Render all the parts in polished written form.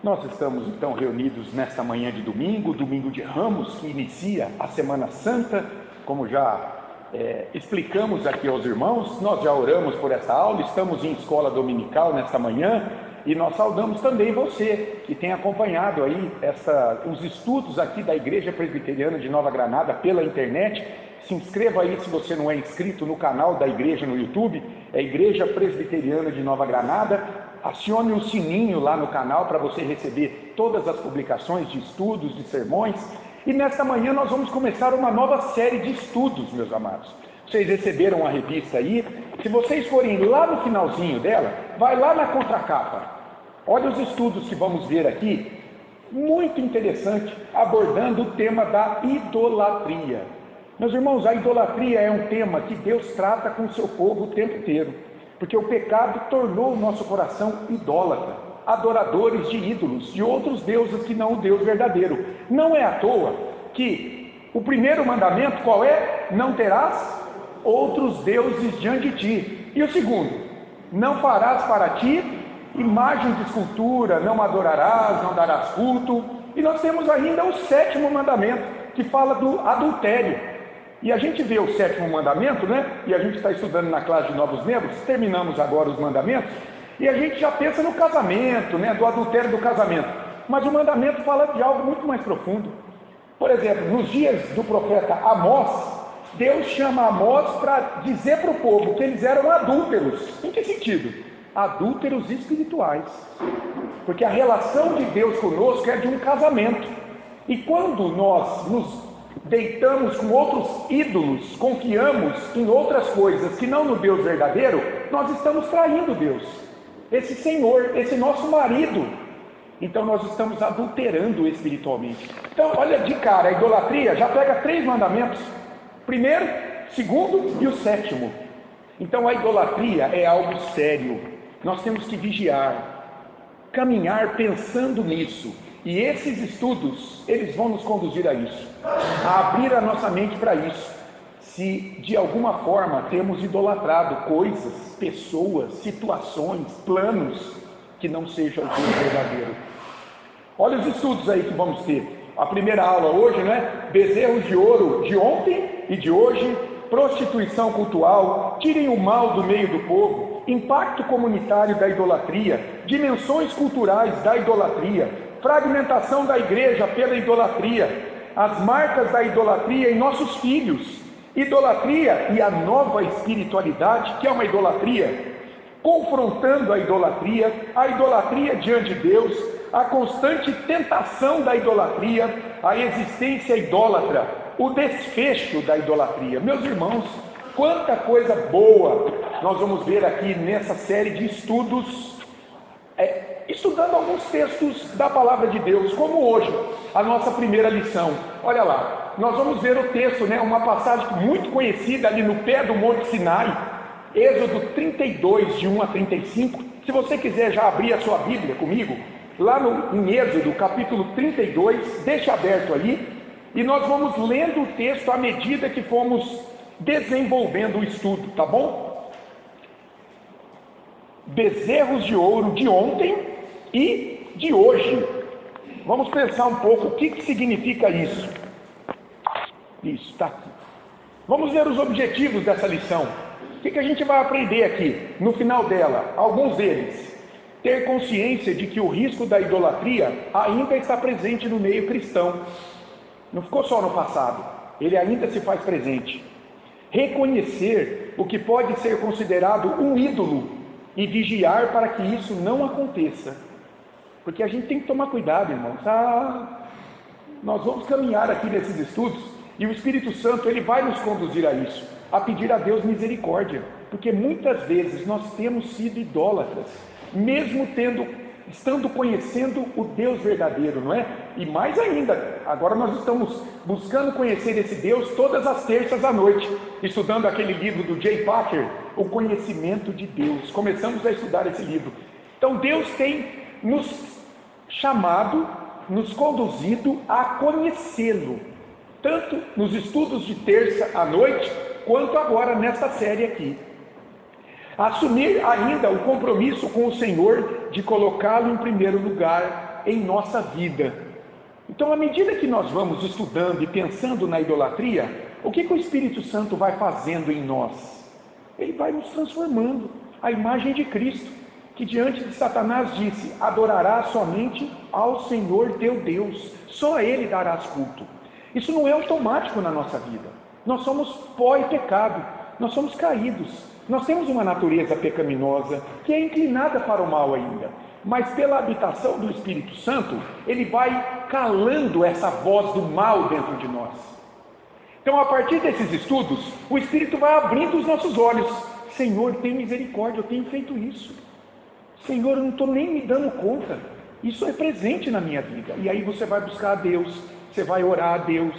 Nós estamos então reunidos nesta manhã de domingo, domingo de Ramos, que inicia a Semana Santa, como já explicamos aqui aos irmãos. Nós já oramos por essa aula, estamos em escola dominical nesta manhã, e nós saudamos também você que tem acompanhado aí os estudos aqui da Igreja Presbiteriana de Nova Granada pela internet. Se inscreva aí se você não é inscrito no canal da igreja no YouTube, é Igreja Presbiteriana de Nova Granada. Acione o sininho lá no canal para você receber todas as publicações de estudos, de sermões. E nesta manhã nós vamos começar uma nova série de estudos, meus amados. Vocês receberam a revista aí. Se vocês forem lá no finalzinho dela, vai lá na contracapa. Olha os estudos que vamos ver aqui, muito interessante, abordando o tema da idolatria. Meus irmãos, a idolatria é um tema que Deus trata com o seu povo o tempo inteiro, porque o pecado tornou o nosso coração idólatra, adoradores de ídolos, de outros deuses que não o Deus verdadeiro. Não é à toa que o primeiro mandamento qual é? Não terás outros deuses diante de ti. E o segundo? Não farás para ti imagem de escultura, não adorarás, não darás culto. E nós temos ainda o sétimo mandamento, que fala do adultério. E a gente vê o sétimo mandamento, né? E a gente está estudando na classe de novos membros, terminamos agora os mandamentos, e a gente já pensa no casamento, né? Do adultério do casamento. Mas o mandamento fala de algo muito mais profundo. Por exemplo, nos dias do profeta Amós, Deus chama Amós para dizer para o povo que eles eram adúlteros. Em que sentido? Adúlteros espirituais. Porque a relação de Deus conosco é de um casamento. E quando nós nos deitamos com outros ídolos, confiamos em outras coisas que não no Deus verdadeiro, nós estamos traindo Deus, esse Senhor, esse nosso marido. Então nós estamos adulterando espiritualmente. Então olha de cara, a idolatria já pega 3 mandamentos: primeiro, segundo e o sétimo. Então a idolatria é algo sério, nós temos que vigiar, caminhar pensando nisso. E esses estudos, eles vão nos conduzir a isso, a abrir a nossa mente para isso. Se de alguma forma temos idolatrado coisas, pessoas, situações, planos que não sejam o Deus verdadeiro. Olha os estudos aí que vamos ter. A primeira aula hoje, né? Bezerros de ouro de ontem e de hoje, prostituição cultural, tirem o mal do meio do povo, impacto comunitário da idolatria, dimensões culturais da idolatria, fragmentação da igreja pela idolatria, as marcas da idolatria em nossos filhos, idolatria e a nova espiritualidade, que é uma idolatria, confrontando a idolatria diante de Deus, a constante tentação da idolatria, a existência idólatra, o desfecho da idolatria. Meus irmãos, quanta coisa boa nós vamos ver aqui nessa série de estudos, estudando alguns textos da palavra de Deus, como hoje, a nossa primeira lição. Olha lá, nós vamos ver o texto, né, uma passagem muito conhecida ali no pé do Monte Sinai, Êxodo 32, de 1 a 35. Se você quiser já abrir a sua Bíblia comigo, lá em Êxodo, capítulo 32, deixa aberto ali, e nós vamos lendo o texto à medida que fomos desenvolvendo o estudo, tá bom? Bezerros de ouro de ontem e de hoje. Vamos pensar um pouco o que significa isso. Isso, está aqui. Vamos ver os objetivos dessa lição. O que a gente vai aprender aqui no final dela? Alguns deles. Ter consciência de que o risco da idolatria ainda está presente no meio cristão. Não ficou só no passado, ele ainda se faz presente. Reconhecer o que pode ser considerado um ídolo e vigiar para que isso não aconteça. Porque a gente tem que tomar cuidado, irmãos. Nós vamos caminhar aqui nesses estudos e o Espírito Santo, ele vai nos conduzir a isso, a pedir a Deus misericórdia, porque muitas vezes nós temos sido idólatras, mesmo estando conhecendo o Deus verdadeiro, não é? E mais ainda, agora nós estamos buscando conhecer esse Deus todas as terças à noite, estudando aquele livro do J. Packer, O Conhecimento de Deus. Começamos a estudar esse livro. Então Deus tem nos chamado, nos conduzido a conhecê-lo, tanto nos estudos de terça à noite, quanto agora nesta série aqui. Assumir ainda o compromisso com o Senhor de colocá-lo em primeiro lugar operar em nossa vida. Então, à medida que nós vamos estudando e pensando na idolatria, o que o Espírito Santo vai fazendo em nós? Ele vai nos transformando à imagem de Cristo, que diante de Satanás disse: adorarás somente ao Senhor teu Deus, só a Ele darás culto. Isso não é automático na nossa vida. Nós somos pó e pecado, nós somos caídos, nós temos uma natureza pecaminosa que é inclinada para o mal ainda, mas pela habitação do Espírito Santo, ele vai calando essa voz do mal dentro de nós. Então, a partir desses estudos, o Espírito vai abrindo os nossos olhos. Senhor, tem misericórdia, eu tenho feito isso. Senhor, eu não estou nem me dando conta. Isso é presente na minha vida. E aí você vai buscar a Deus, você vai orar a Deus.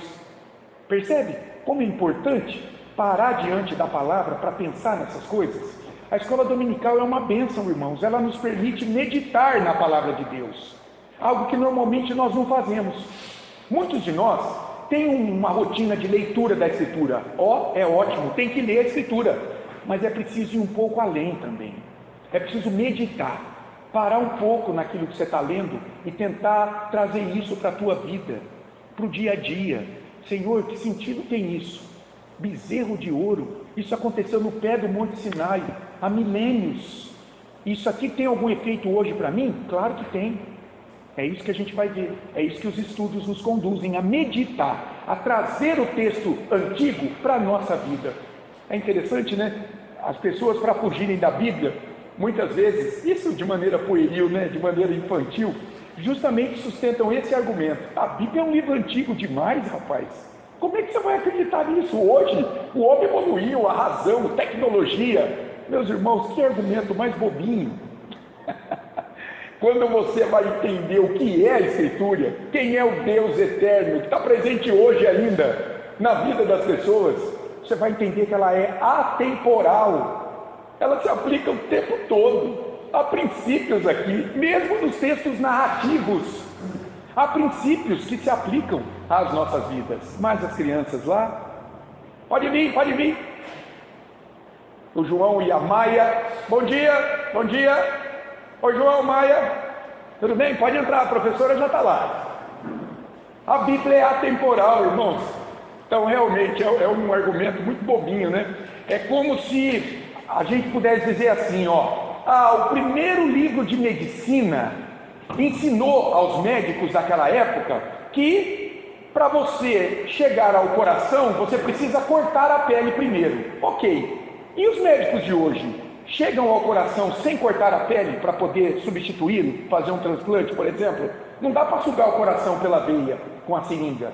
Percebe como é importante parar diante da palavra para pensar nessas coisas? A escola dominical é uma bênção, irmãos. Ela nos permite meditar na palavra de Deus, algo que normalmente nós não fazemos. Muitos de nós têm uma rotina de leitura da Escritura. É ótimo, tem que ler a Escritura, mas é preciso ir um pouco além também. É preciso meditar, parar um pouco naquilo que você está lendo e tentar trazer isso para a tua vida, para o dia a dia. Senhor, que sentido tem isso? Bezerro de ouro, isso aconteceu no pé do Monte Sinai, há milênios. Isso aqui tem algum efeito hoje para mim? Claro que tem. É isso que a gente vai ver, é isso que os estudos nos conduzem a meditar, a trazer o texto antigo para a nossa vida. É interessante, né? As pessoas, para fugirem da Bíblia, muitas vezes, isso de maneira pueril, né? De maneira infantil, justamente sustentam esse argumento: a Bíblia é um livro antigo demais, rapaz. Como é que você vai acreditar nisso? Hoje, o homem evoluiu, a razão, a tecnologia. Meus irmãos, que argumento mais bobinho. Quando você vai entender o que é a Escritura, quem é o Deus eterno, que está presente hoje ainda na vida das pessoas, você vai entender que ela é atemporal. Ela se aplica o tempo todo. Há princípios aqui, mesmo nos textos narrativos. Há princípios que se aplicam às nossas vidas. Mas as crianças lá, pode vir. O João e a Maia, bom dia. Oi, João, Maia, tudo bem? Pode entrar, a professora já está lá. A Bíblia é atemporal, irmãos. Então, realmente, é um argumento muito bobinho, né? É como se a gente pudesse dizer assim, o primeiro livro de medicina ensinou aos médicos daquela época que para você chegar ao coração, você precisa cortar a pele primeiro. Ok. E os médicos de hoje chegam ao coração sem cortar a pele para poder substituí-lo, fazer um transplante, por exemplo? Não dá para sugar o coração pela veia com a seringa.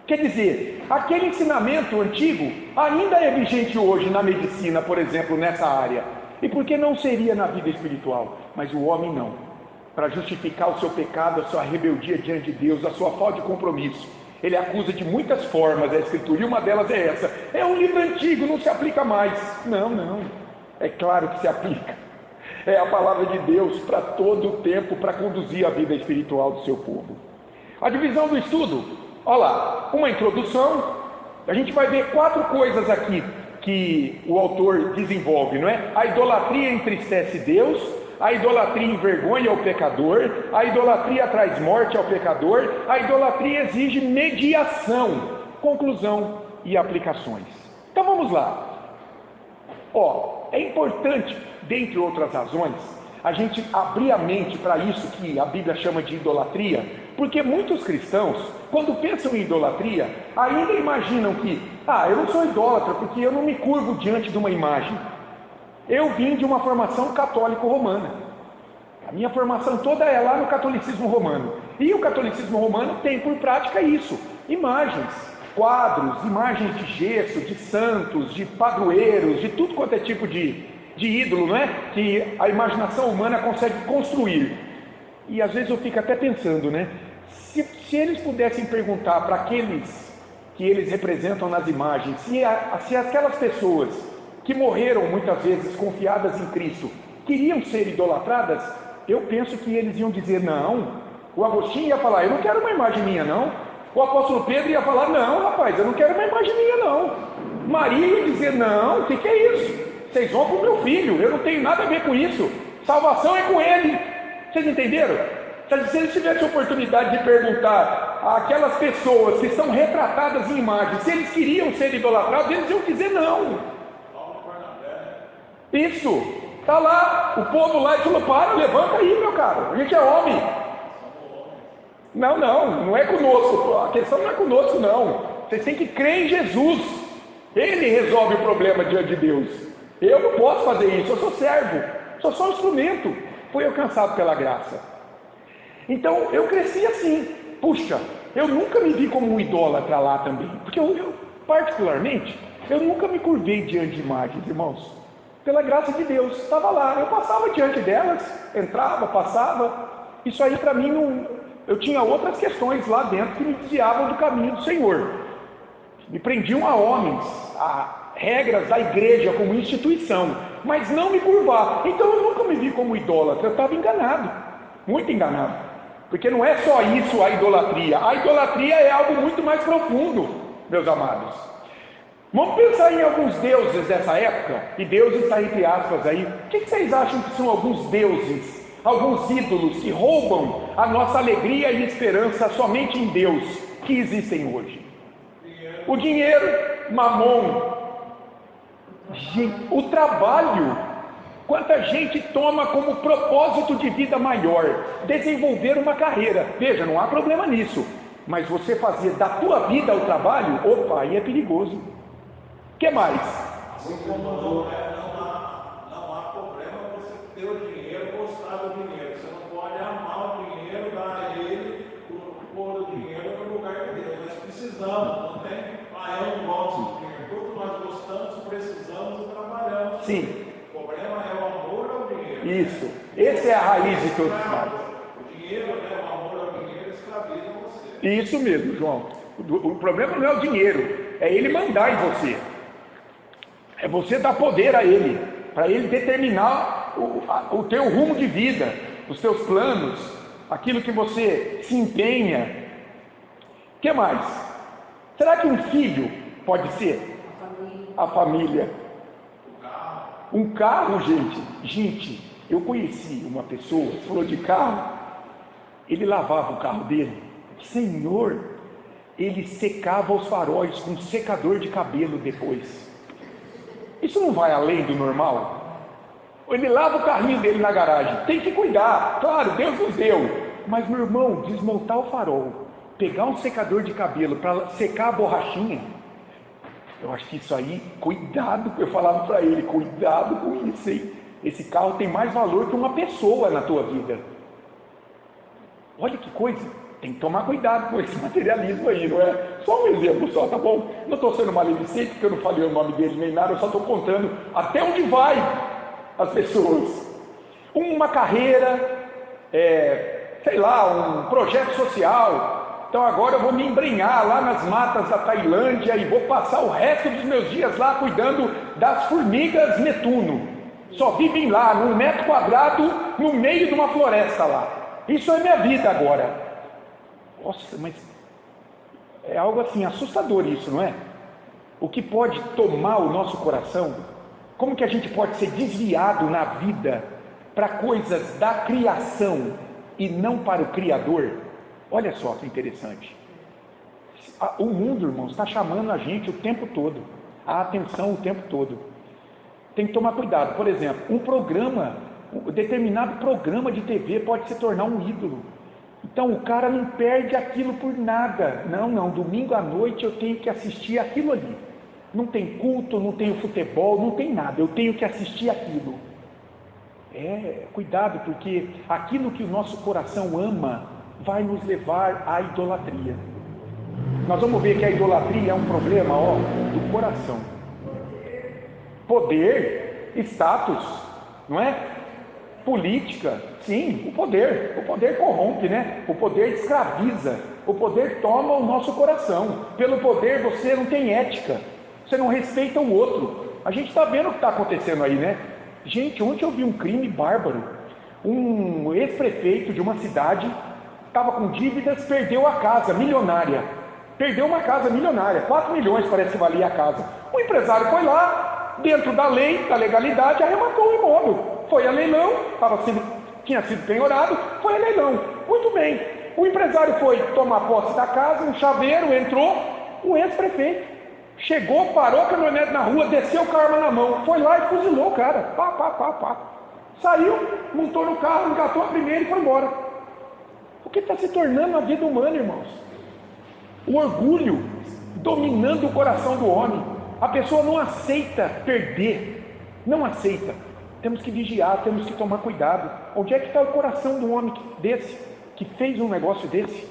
Quer dizer, aquele ensinamento antigo ainda é vigente hoje na medicina, por exemplo, nessa área. E por que não seria na vida espiritual? Mas o homem não. Para justificar o seu pecado, a sua rebeldia diante de Deus, a sua falta de compromisso, ele acusa de muitas formas a Escritura, e uma delas é essa: é um livro antigo, não se aplica mais. Não, é claro que se aplica. É a palavra de Deus para todo o tempo, para conduzir a vida espiritual do seu povo. A divisão do estudo, olha lá, uma introdução. A gente vai ver 4 coisas aqui que o autor desenvolve, não é? A idolatria entristece Deus, a idolatria envergonha o pecador, a idolatria traz morte ao pecador, a idolatria exige mediação, conclusão e aplicações. Então vamos lá. É importante, dentre outras razões, a gente abrir a mente para isso que a Bíblia chama de idolatria, porque muitos cristãos, quando pensam em idolatria, ainda imaginam que, eu não sou idólatra porque eu não me curvo diante de uma imagem. Eu vim de uma formação católico-romana. A minha formação toda é lá no catolicismo romano. E o catolicismo romano tem por prática isso: imagens, quadros, imagens de gesso, de santos, de padroeiros, de tudo quanto é tipo de ídolo, não é? Que a imaginação humana consegue construir. E às vezes eu fico até pensando, né? Se eles pudessem perguntar para aqueles que eles representam nas imagens, se aquelas pessoas que morreram muitas vezes confiadas em Cristo queriam ser idolatradas, eu penso que eles iam dizer não. O Agostinho ia falar: eu não quero uma imagem minha, não. O apóstolo Pedro ia falar: não, rapaz, eu não quero uma imagem minha, não. Maria ia dizer: não, o que é isso? Vocês vão para o meu filho, eu não tenho nada a ver com isso. Salvação é com ele. Vocês entenderam? Se eles tivessem a oportunidade de perguntar àquelas pessoas que são retratadas em imagens, se eles queriam ser idolatrados, eles iam dizer não. Isso, está lá, o povo lá e falou: para, levanta aí, meu caro, a gente é homem. Não é conosco, a questão não é conosco, não. Vocês têm que crer em Jesus, Ele resolve o problema diante de Deus. Eu não posso fazer isso, eu sou servo, sou só um instrumento, fui alcançado pela graça. Então eu cresci assim. Puxa, eu nunca me vi como um idólatra lá também, porque eu particularmente, eu nunca me curvei diante de imagens, irmãos. Pela graça de Deus, estava lá, eu passava diante delas, entrava, passava. Isso aí para mim não. Eu tinha outras questões lá dentro que me desviavam do caminho do Senhor. Me prendiam a homens, a regras da igreja como instituição, mas não me curvar. Então eu nunca me vi como idólatra, eu estava enganado, muito enganado. Porque não é só isso a idolatria é algo muito mais profundo, meus amados. Vamos pensar em alguns deuses dessa época, e deuses está entre aspas aí. O que vocês acham que são alguns deuses, alguns ídolos que roubam a nossa alegria e esperança somente em Deus, que existem hoje? O dinheiro, mamon, o trabalho. Quanta gente toma como propósito de vida maior desenvolver uma carreira. Veja, não há problema nisso, mas você fazer da tua vida o trabalho, opa, aí é perigoso. O que mais? Assim como não há problema você ter o dinheiro, gostar do dinheiro. Você não pode amar o dinheiro, dar a ele, pôr o dinheiro no lugar de Deus. Nós precisamos, não tem? Eu não gosto do dinheiro. Todos nós gostamos, precisamos e trabalhamos. Sim. O problema é o amor ao dinheiro. Isso. Essa é a raiz de todos nós. O dinheiro, o amor ao dinheiro escraviza você. Isso mesmo, João. O problema não é o dinheiro, é ele mandar em você. É você dar poder a ele, para ele determinar o teu rumo de vida, os teus planos, aquilo que você se empenha. O que mais? Será que um filho pode ser? A família. Um carro, gente, eu conheci uma pessoa, você falou de carro, ele lavava o carro dele, Senhor, ele secava os faróis com secador de cabelo depois. Isso não vai além do normal? Ele lava o carrinho dele na garagem, tem que cuidar, claro, Deus nos deu, mas meu irmão, desmontar o farol, pegar um secador de cabelo para secar a borrachinha, eu acho que isso aí, cuidado, eu falava para ele, cuidado com isso, hein? Esse carro tem mais valor que uma pessoa na tua vida. Olha que coisa, tem que tomar cuidado com esse materialismo aí, não é? Só um exemplo só, tá bom? Não estou sendo maledicente, porque eu não falei o nome dele nem nada, eu só estou contando até onde vai as pessoas. Uma carreira, sei lá, um projeto social. Então agora eu vou me embrenhar lá nas matas da Tailândia e vou passar o resto dos meus dias lá cuidando das formigas Netuno. Só vivem lá, num metro quadrado, no meio de uma floresta lá. Isso é minha vida agora. Nossa, mas é algo assim assustador isso, não é? O que pode tomar o nosso coração? Como que a gente pode ser desviado na vida para coisas da criação e não para o Criador? Olha só que interessante. O mundo, irmãos, está chamando a gente o tempo todo, a atenção o tempo todo. Tem que tomar cuidado. Por exemplo, um determinado programa de TV pode se tornar um ídolo. Então o cara não perde aquilo por nada. Não, domingo à noite eu tenho que assistir aquilo ali. Não tem culto, não tem futebol, não tem nada, eu tenho que assistir aquilo. Cuidado, porque aquilo que o nosso coração ama vai nos levar à idolatria. Nós vamos ver que a idolatria é um problema do coração. Poder, status, não é? Política, sim, o poder corrompe, né? O poder escraviza, o poder toma o nosso coração. Pelo poder você não tem ética, você não respeita o outro. A gente está vendo o que está acontecendo aí, né? Gente, ontem eu vi um crime bárbaro. Um ex-prefeito de uma cidade estava com dívidas, perdeu a casa milionária. Perdeu uma casa milionária, 4 milhões parece que valia a casa. O empresário foi lá, dentro da lei, da legalidade, arrematou o imóvel. Foi a leilão, tinha sido penhorado, foi a leilão. Muito bem, o empresário foi tomar posse da casa, um chaveiro entrou, o ex-prefeito chegou, parou a caminhonete na rua, desceu com a arma na mão, foi lá e fuzilou o cara, pá. Saiu, montou no carro, engatou a primeira e foi embora. O que está se tornando a vida humana, irmãos? O orgulho dominando o coração do homem. A pessoa não aceita perder, não aceita. Temos que vigiar, temos que tomar cuidado. Onde é que está o coração do homem desse, que fez um negócio desse?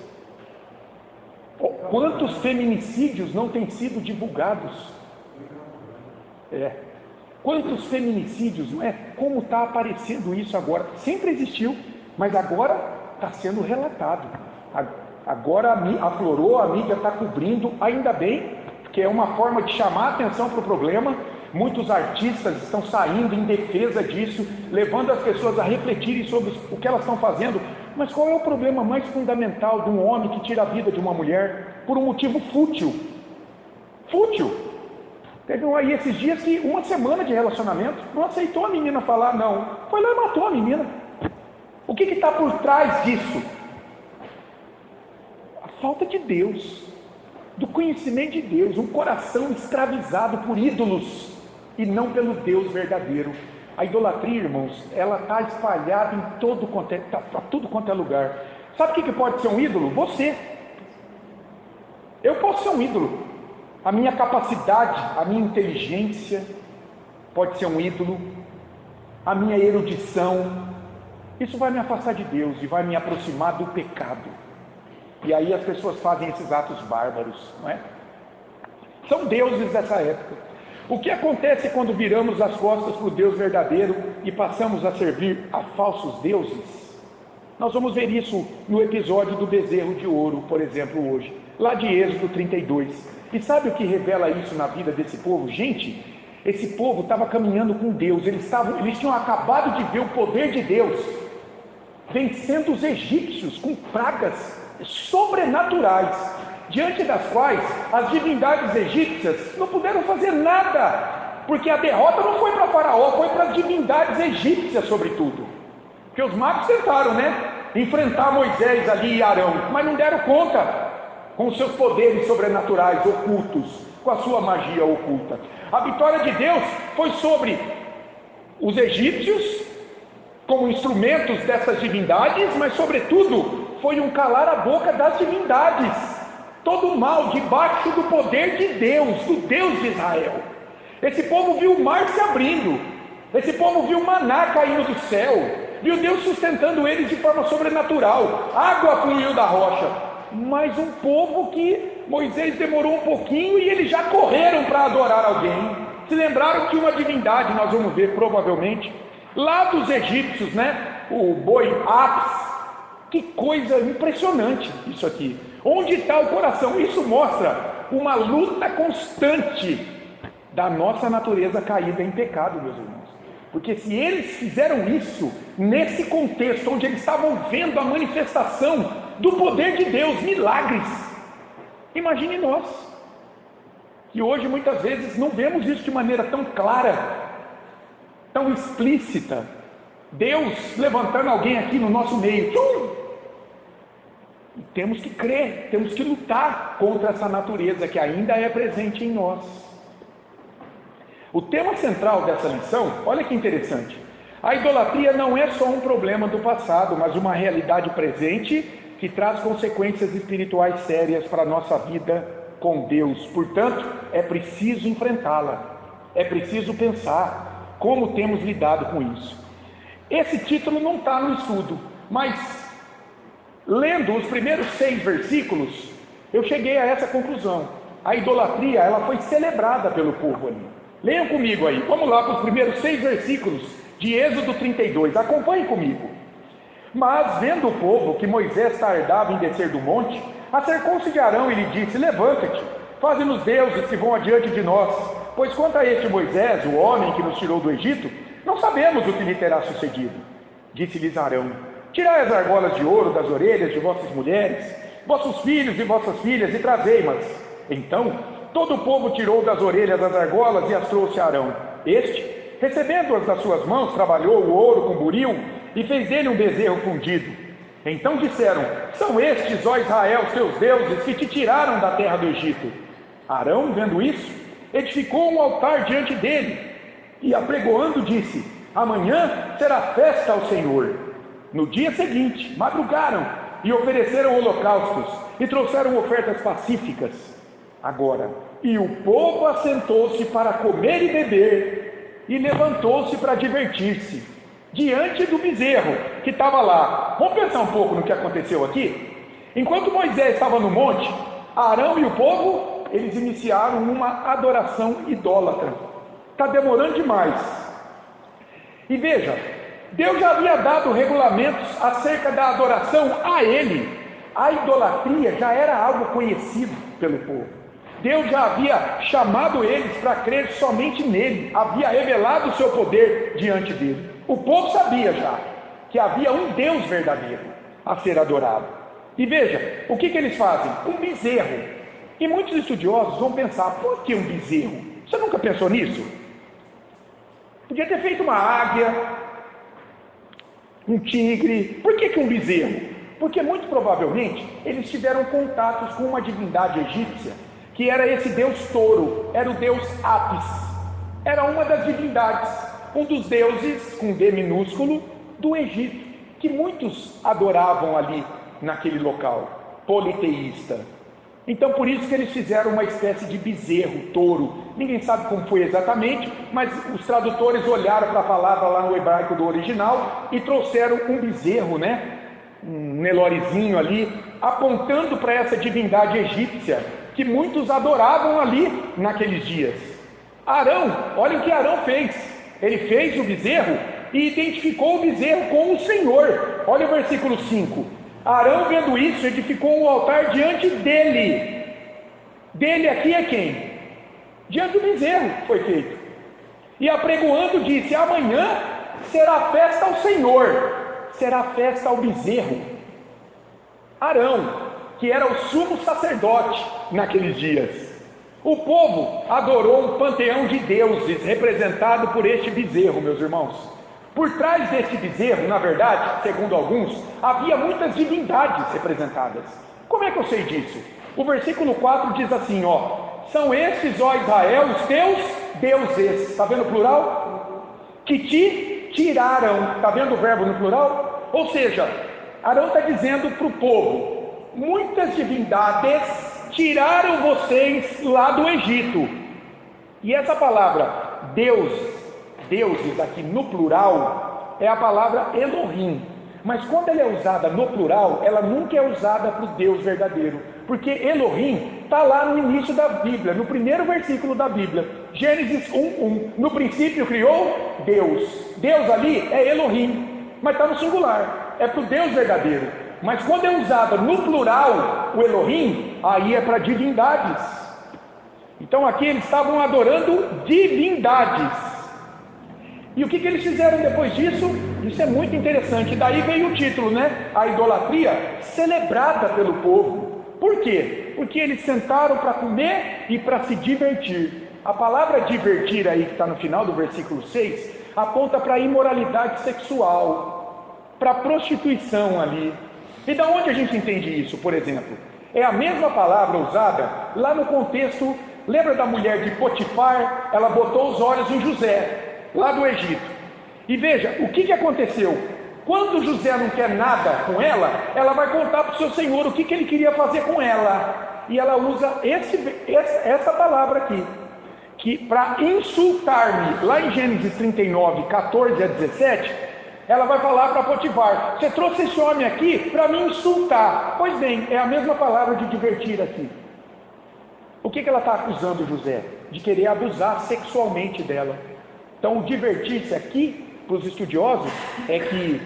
Quantos feminicídios não têm sido divulgados? Quantos feminicídios, não é? Como está aparecendo isso agora? Sempre existiu, mas agora está sendo relatado. Agora aflorou, a mídia está cobrindo, ainda bem, que é uma forma de chamar a atenção para o problema. Muitos artistas estão saindo em defesa disso, levando as pessoas a refletirem sobre o que elas estão fazendo. Mas qual é o problema mais fundamental de um homem que tira a vida de uma mulher por um motivo fútil? Fútil! Teve aí esses dias que uma semana de relacionamento, não aceitou a menina falar não, foi lá e matou a menina. O que está por trás disso? A falta de Deus, do conhecimento de Deus, um coração escravizado por ídolos e não pelo Deus verdadeiro. A idolatria, irmãos, ela está espalhada em tudo quanto é lugar. Sabe o que pode ser um ídolo? Você. Eu posso ser um ídolo. A minha capacidade, a minha inteligência pode ser um ídolo. A minha erudição. Isso vai me afastar de Deus e vai me aproximar do pecado. E aí as pessoas fazem esses atos bárbaros, não é? São deuses dessa época. O que acontece quando viramos as costas para o Deus verdadeiro e passamos a servir a falsos deuses? Nós vamos ver isso no episódio do bezerro de ouro, por exemplo, hoje, lá de Êxodo 32. E sabe o que revela isso na vida desse povo? Gente, esse povo estava caminhando com Deus, eles tinham acabado de ver o poder de Deus, vencendo os egípcios com pragas sobrenaturais, diante das quais as divindades egípcias não puderam fazer nada, porque a derrota não foi para Faraó, foi para as divindades egípcias sobretudo, porque os magos tentaram, enfrentar Moisés ali e Arão, mas não deram conta, com os seus poderes sobrenaturais ocultos, com a sua magia oculta. A vitória de Deus foi sobre os egípcios, como instrumentos dessas divindades, mas sobretudo foi um calar a boca das divindades, todo o mal debaixo do poder de Deus, do Deus de Israel. Esse povo viu o mar se abrindo, esse povo viu o maná caindo do céu, viu Deus sustentando eles de forma sobrenatural, água fluiu da rocha. Mas um povo que Moisés demorou um pouquinho e eles já correram para adorar alguém, se lembraram de uma divindade, nós vamos ver provavelmente, lá dos egípcios, o boi Apis. Que coisa impressionante isso aqui. Onde está o coração? Isso mostra uma luta constante da nossa natureza caída em pecado, meus irmãos. Porque se eles fizeram isso nesse contexto, onde eles estavam vendo a manifestação do poder de Deus, milagres, imagine nós, que hoje muitas vezes não vemos isso de maneira tão clara, tão explícita. Deus levantando alguém aqui no nosso meio. E temos que crer, temos que lutar contra essa natureza que ainda é presente em nós. O tema central dessa lição, olha que interessante, a idolatria não é só um problema do passado, mas uma realidade presente que traz consequências espirituais sérias para a nossa vida com Deus. Portanto, é preciso enfrentá-la, é preciso pensar como temos lidado com isso. Esse título não está no estudo, mas lendo os primeiros 6 versículos, eu cheguei a essa conclusão. A idolatria, ela foi celebrada pelo povo ali. Leiam comigo aí, vamos lá para os primeiros 6 versículos de Êxodo 32, acompanhem comigo. Mas vendo o povo que Moisés tardava em descer do monte, acercou-se de Arão e lhe disse: levanta-te, faze-nos deuses que vão adiante de nós, pois quanto a este Moisés, o homem que nos tirou do Egito, não sabemos o que lhe terá sucedido. Disse-lhes Arão: tirai as argolas de ouro das orelhas de vossas mulheres, vossos filhos e vossas filhas, e trazei-mas. Então todo o povo tirou das orelhas as argolas e as trouxe a Arão. Este, recebendo-as das suas mãos, trabalhou o ouro com buril e fez dele um bezerro fundido. Então disseram: são estes, ó Israel, seus deuses, que te tiraram da terra do Egito. Arão, vendo isso, edificou um altar diante dele, e apregoando disse: amanhã será festa ao Senhor. No dia seguinte, madrugaram e ofereceram holocaustos, e trouxeram ofertas pacíficas. Agora, e o povo assentou-se para comer e beber, e levantou-se para divertir-se, diante do bezerro que estava lá. Vamos pensar um pouco no que aconteceu aqui? Enquanto Moisés estava no monte, Arão e o povo, eles iniciaram uma adoração idólatra. Está demorando demais. E veja, Deus já havia dado regulamentos acerca da adoração a Ele. A idolatria já era algo conhecido pelo povo. Deus já havia chamado eles para crer somente nele, havia revelado o seu poder diante dele. O povo sabia já que havia um Deus verdadeiro a ser adorado. E veja, o que eles fazem? Um bezerro. E muitos estudiosos vão pensar: por que um bezerro? Você nunca pensou nisso? Podia ter feito uma águia, um tigre. Por que um bezerro? Porque muito provavelmente eles tiveram contatos com uma divindade egípcia, que era esse deus touro, era o deus Apis, era uma das divindades, um dos deuses, com D minúsculo, do Egito, que muitos adoravam ali naquele local, politeísta. Então por isso que eles fizeram uma espécie de bezerro, touro. Ninguém sabe como foi exatamente, mas os tradutores olharam para a palavra lá no hebraico do original e trouxeram um bezerro, né? Um Nelorizinho ali, apontando para essa divindade egípcia, que muitos adoravam ali naqueles dias. Arão, olha o que Arão fez. Ele fez o bezerro e identificou o bezerro com o Senhor. Olha o versículo 5. Arão, vendo isso, edificou um altar diante dele. Dele aqui é quem? Diante do bezerro foi feito. E apregoando disse: amanhã será festa ao Senhor, será festa ao bezerro. Arão, que era o sumo sacerdote naqueles dias. O povo adorou um panteão de deuses representado por este bezerro, meus irmãos. Por trás deste bezerro, na verdade, segundo alguns, havia muitas divindades representadas. Como é que eu sei disso? O versículo 4 diz assim, ó: são estes, ó Israel, os teus deuses. Está vendo o plural? Que te tiraram. Está vendo o verbo no plural? Ou seja, Arão está dizendo para o povo: muitas divindades tiraram vocês lá do Egito. E essa palavra Deus, deuses aqui no plural, é a palavra Elohim. Mas quando ela é usada no plural, ela nunca é usada para o Deus verdadeiro, porque Elohim está lá no início da Bíblia, no primeiro versículo da Bíblia, Gênesis 1:1. No princípio criou Deus. Deus ali é Elohim, mas está no singular, é para o Deus verdadeiro. Mas quando é usada no plural, o Elohim, aí é para divindades. Então aqui eles estavam adorando divindades. E o que eles fizeram depois disso? Isso é muito interessante. Daí veio o título, né? A idolatria celebrada pelo povo. Por quê? Porque eles sentaram para comer e para se divertir. A palavra divertir aí, que está no final do versículo 6, aponta para a imoralidade sexual, para a prostituição ali. E da onde a gente entende isso, por exemplo? É a mesma palavra usada lá no contexto. Lembra da mulher de Potifar? Ela botou os olhos em José, lá do Egito. E veja, o que aconteceu? Quando José não quer nada com ela, ela vai contar para o seu senhor o que ele queria fazer com ela. E ela usa essa palavra aqui, que para insultar-me, lá em Gênesis 39, 14 a 17, ela vai falar para Potifar: você trouxe esse homem aqui para me insultar. Pois bem, é a mesma palavra de divertir aqui. O que ela está acusando José? De querer abusar sexualmente dela. Então, o divertir-se aqui, para os estudiosos, é que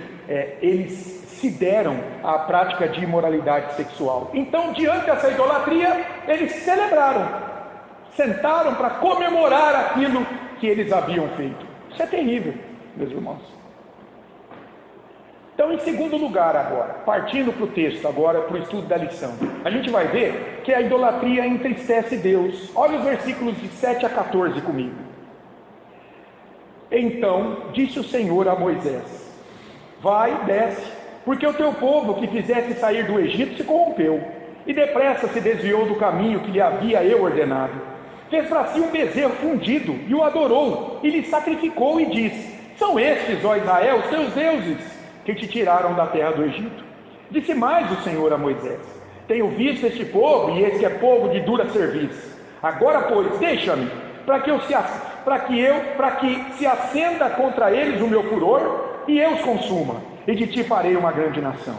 eles se deram à prática de imoralidade sexual. Então, diante dessa idolatria, eles celebraram, sentaram para comemorar aquilo que eles haviam feito. Isso é terrível, meus irmãos. Então, em segundo lugar agora, partindo para o texto, agora para o estudo da lição, a gente vai ver que a idolatria entristece Deus. Olha os versículos de 7 a 14 comigo. Então disse o Senhor a Moisés: vai, desce, porque o teu povo que fizeste sair do Egito se corrompeu, e depressa se desviou do caminho que lhe havia eu ordenado. Fez para si um bezerro fundido, e o adorou, e lhe sacrificou, e disse: são estes, ó Israel, os teus deuses, que te tiraram da terra do Egito. Disse mais o Senhor a Moisés: tenho visto este povo, e este é povo de dura serviço. Agora, pois, deixa-me, para que se acenda contra eles o meu furor, e eu os consuma, e de ti farei uma grande nação.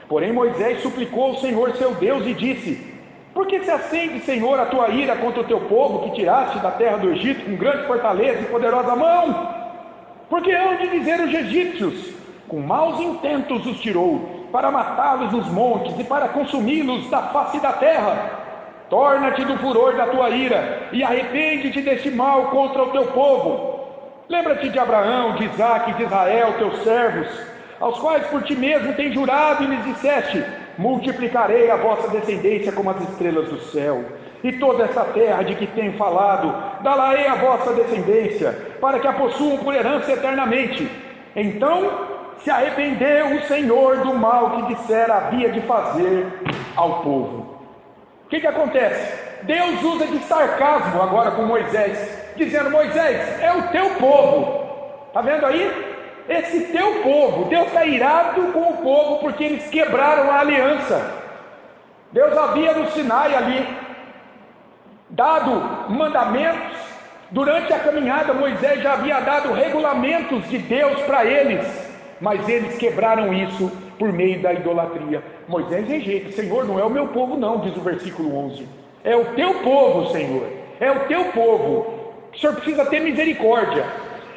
Porém Moisés suplicou ao Senhor seu Deus e disse: por que se acende, Senhor, a tua ira contra o teu povo, que tiraste da terra do Egito com grande fortaleza e poderosa mão? Porque hão de dizer os egípcios: com maus intentos os tirou, para matá-los nos montes e para consumi-los da face da terra. Torna-te do furor da tua ira, e arrepende-te deste mal contra o teu povo. Lembra-te de Abraão, de Isaque e de Israel, teus servos, aos quais por ti mesmo tens jurado e lhes disseste: multiplicarei a vossa descendência como as estrelas do céu, e toda essa terra de que tenho falado, dá-la-ei a vossa descendência, para que a possuam por herança eternamente. Então se arrependeu o Senhor do mal que dissera havia de fazer ao povo. O que acontece? Deus usa de sarcasmo agora com Moisés, dizendo: Moisés, é o teu povo. Está vendo aí? Esse teu povo, Deus está irado com o povo porque eles quebraram a aliança. Deus havia no Sinai ali dado mandamentos. Durante a caminhada Moisés já havia dado regulamentos de Deus para eles, mas eles quebraram isso por meio da idolatria. Moisés rejeita: Senhor, não é o meu povo não, diz o versículo 11, é o teu povo, Senhor, é o teu povo, o Senhor precisa ter misericórdia.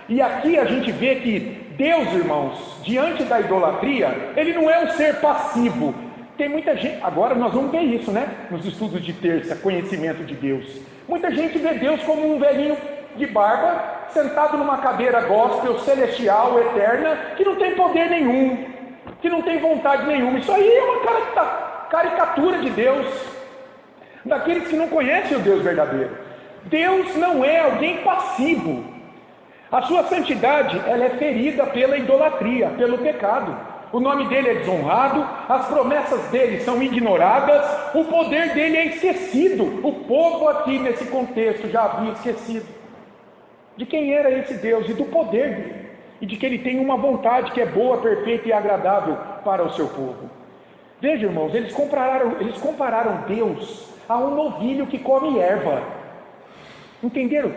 E aqui a gente vê que Deus, irmãos, diante da idolatria, Ele não é um ser passivo. Tem muita gente, agora nós vamos ver isso, né? Nos estudos de terça, conhecimento de Deus. Muita gente vê Deus como um velhinho de barba, sentado numa cadeira gospel, celestial, eterna, que não tem poder nenhum, que não tem vontade nenhuma. Isso aí é uma caricatura de Deus, daqueles que não conhecem o Deus verdadeiro. Deus não é alguém passivo. A sua santidade, ela é ferida pela idolatria, pelo pecado. O nome dele é desonrado, as promessas dele são ignoradas, o poder dele é esquecido. O povo aqui nesse contexto já havia esquecido de quem era esse Deus e do poder dele, e de que ele tem uma vontade que é boa, perfeita e agradável para o seu povo. Veja, irmãos, eles compararam Deus a um novilho que come erva. Entenderam?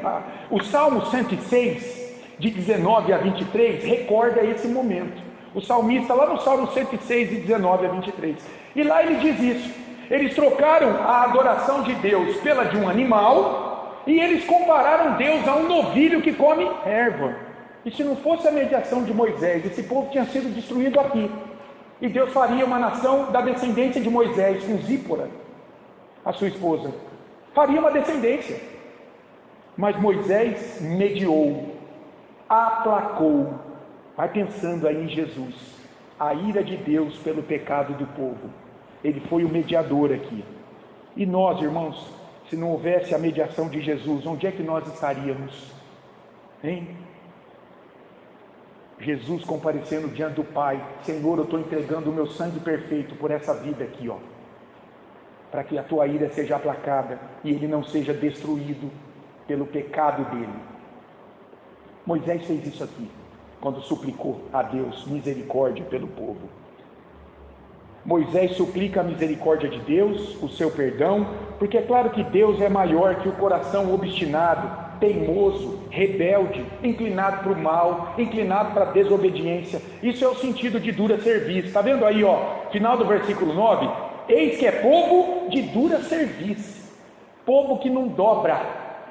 O Salmo 106, de 19 a 23, recorda esse momento. O salmista, lá no Salmo 106, de 19 a 23, e lá ele diz isso: eles trocaram a adoração de Deus pela de um animal, e eles compararam Deus a um novilho que come erva. E se não fosse a mediação de Moisés, esse povo tinha sido destruído aqui, e Deus faria uma nação da descendência de Moisés, com Zípora, a sua esposa, faria uma descendência. Mas Moisés mediou, aplacou. Vai pensando aí em Jesus, a ira de Deus pelo pecado do povo. Ele foi o mediador aqui. E nós, irmãos, se não houvesse a mediação de Jesus, onde é que nós estaríamos? Hein? Jesus comparecendo diante do Pai: Senhor, eu estou entregando o meu sangue perfeito por essa vida aqui, ó, para que a tua ira seja aplacada e ele não seja destruído pelo pecado dele. Moisés fez isso aqui, quando suplicou a Deus misericórdia pelo povo. Moisés suplica a misericórdia de Deus, o seu perdão, porque é claro que Deus é maior que o coração obstinado, teimoso, rebelde, inclinado para o mal, inclinado para a desobediência. Isso é o sentido de dura serviço. Está vendo aí, ó, final do versículo 9? Eis que é povo de dura serviço, povo que não dobra,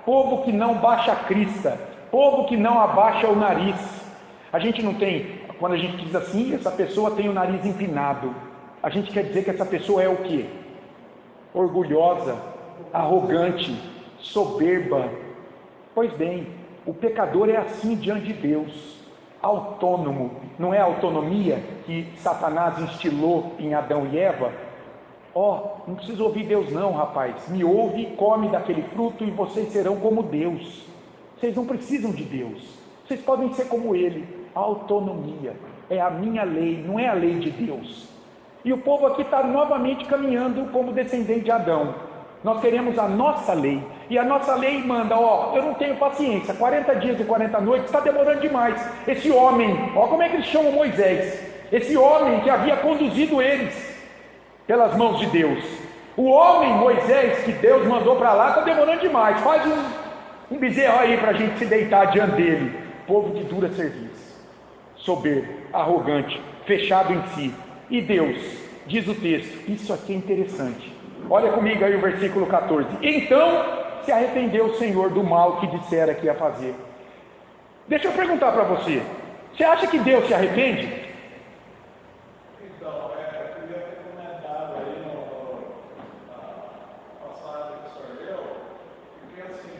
povo que não baixa a crista, povo que não abaixa o nariz. A gente não tem, quando a gente diz assim, essa pessoa tem o nariz empinado, a gente quer dizer que essa pessoa é o quê? Orgulhosa, arrogante, soberba. Pois bem, o pecador é assim diante de Deus, autônomo. Não é a autonomia que Satanás instilou em Adão e Eva? Não precisa ouvir Deus não, rapaz, me ouve, come daquele fruto e vocês serão como Deus. Vocês não precisam de Deus, vocês podem ser como Ele. Autonomia. é a minha lei, não é a lei de Deus. E o povo aqui está novamente caminhando como descendente de Adão. Nós queremos a nossa lei, e a nossa lei manda, ó, eu não tenho paciência, 40 dias e 40 noites, está demorando demais. Esse homem, ó como é que eles chamam Moisés, esse homem que havia conduzido eles pelas mãos de Deus, o homem Moisés que Deus mandou para lá, está demorando demais, faz um bezerro aí para a gente se deitar diante dele. Povo de dura serviço, soberbo, arrogante, fechado em si. E Deus, diz o texto, isso aqui é interessante, olha comigo aí o versículo 14, então se arrependeu o Senhor do mal que dissera que ia fazer. Deixa eu perguntar para você, você acha que Deus se arrepende? Então, eu queria ter comentado aí na passagem que o senhor leu, porque assim,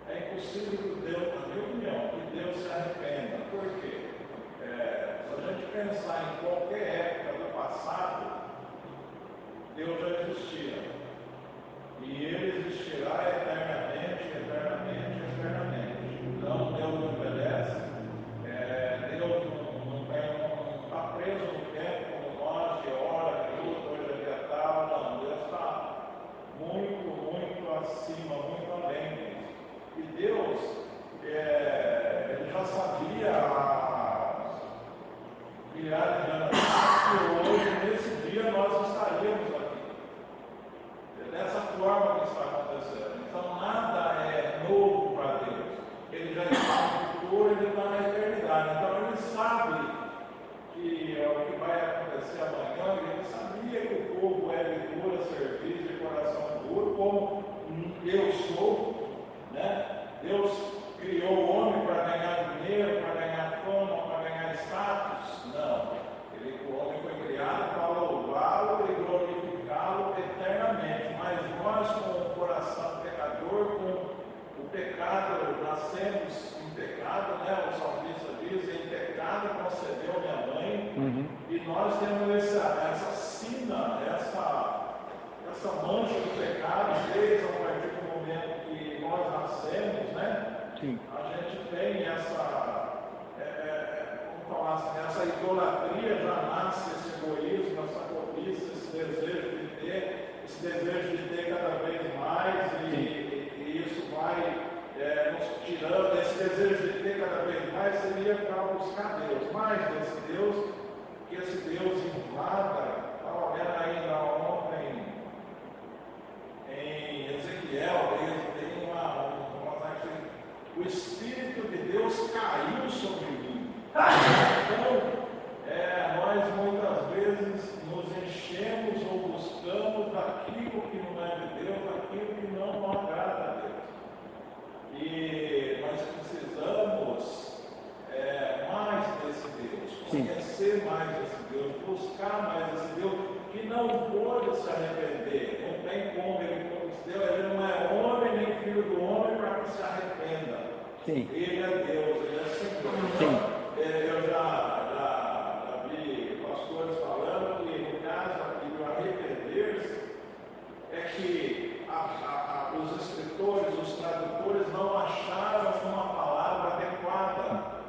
é impossível que Deus, na minha opinião, que Deus se arrependa. Por quê? Se a gente pensar em qualquer época do passado, Deus já existia. E Ele existirá eternamente, eternamente, eternamente. Então, Deus não envelhece. Deus não está preso no tempo como nós, de hora, de luta, hoje é dia tal. Não, Deus está muito, muito acima, muito além disso. E Deus, Ele já sabia há milhares de anos que hoje, nesse dia, nós estaríamos aqui. Dessa forma que está acontecendo. Então, nada é novo para Deus. Ele já está no futuro, Ele está na eternidade. Então, Ele sabe que é o que vai acontecer amanhã. Ele sabia que o povo é de dura serviço, de coração duro, como eu sou, né? Deus criou o homem para ganhar dinheiro, para ganhar fama, para ganhar status? Não. O homem foi criado para louvá-lo e glorificá-lo eternamente. Mas nós, com o coração pecador, com o pecado, nascemos em pecado, né? O salmista diz, em pecado concebeu minha mãe, e nós temos essa sina, essa mancha do pecado, desde a partir do momento que nós nascemos, né? Sim. A gente tem vamos falar assim, essa idolatria, já nasce esse egoísmo, essa cobiça, esse desejo de ter cada vez mais, e isso vai nos tirando. Esse desejo de ter cada vez mais seria para buscar Deus, mais desse Deus, que esse Deus invada. Estava vendo ainda ontem em Ezequiel, tem uma o Espírito de Deus caiu sobre mim. Então, nós muitas vezes nos enchemos ou buscamos daquilo que não é de Deus, daquilo que não agrada a Deus. E nós precisamos mais desse Deus, conhecer mais desse Deus, buscar mais desse Deus, que não pode se arrepender. Não tem como ele não é homem nem filho do homem para que se arrependa. Sim. Ele é Deus, Ele é Senhor. Sim. Eu já vi pastores falando que no caso aqui do arrepender-se é que os escritores, os tradutores não acharam uma palavra adequada.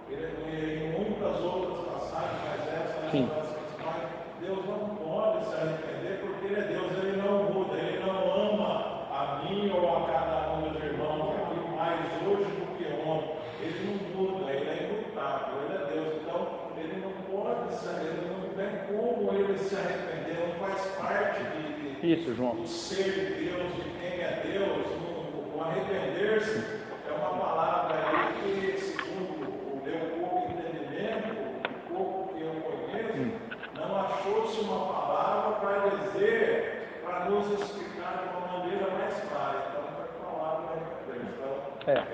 Em muitas outras passagens, mas essa é uma das principais. Deus não pode se arrepender porque Ele é Deus, Ele não muda, Ele não ama a mim ou a cada um dos irmãos aqui mais hoje do que ontem. Ele não muda, Ele é imutável, Ele é Deus. Então, Ele não pode se arrepender, não tem como Ele se arrepender, não faz parte do ser de Deus, de quem é Deus. O arrepender-se é uma palavra aí que, segundo o meu pouco entendimento, o pouco que eu conheço, não achou-se uma palavra para dizer, para nos explicar de uma maneira mais clara. Então, foi falado na reflexão.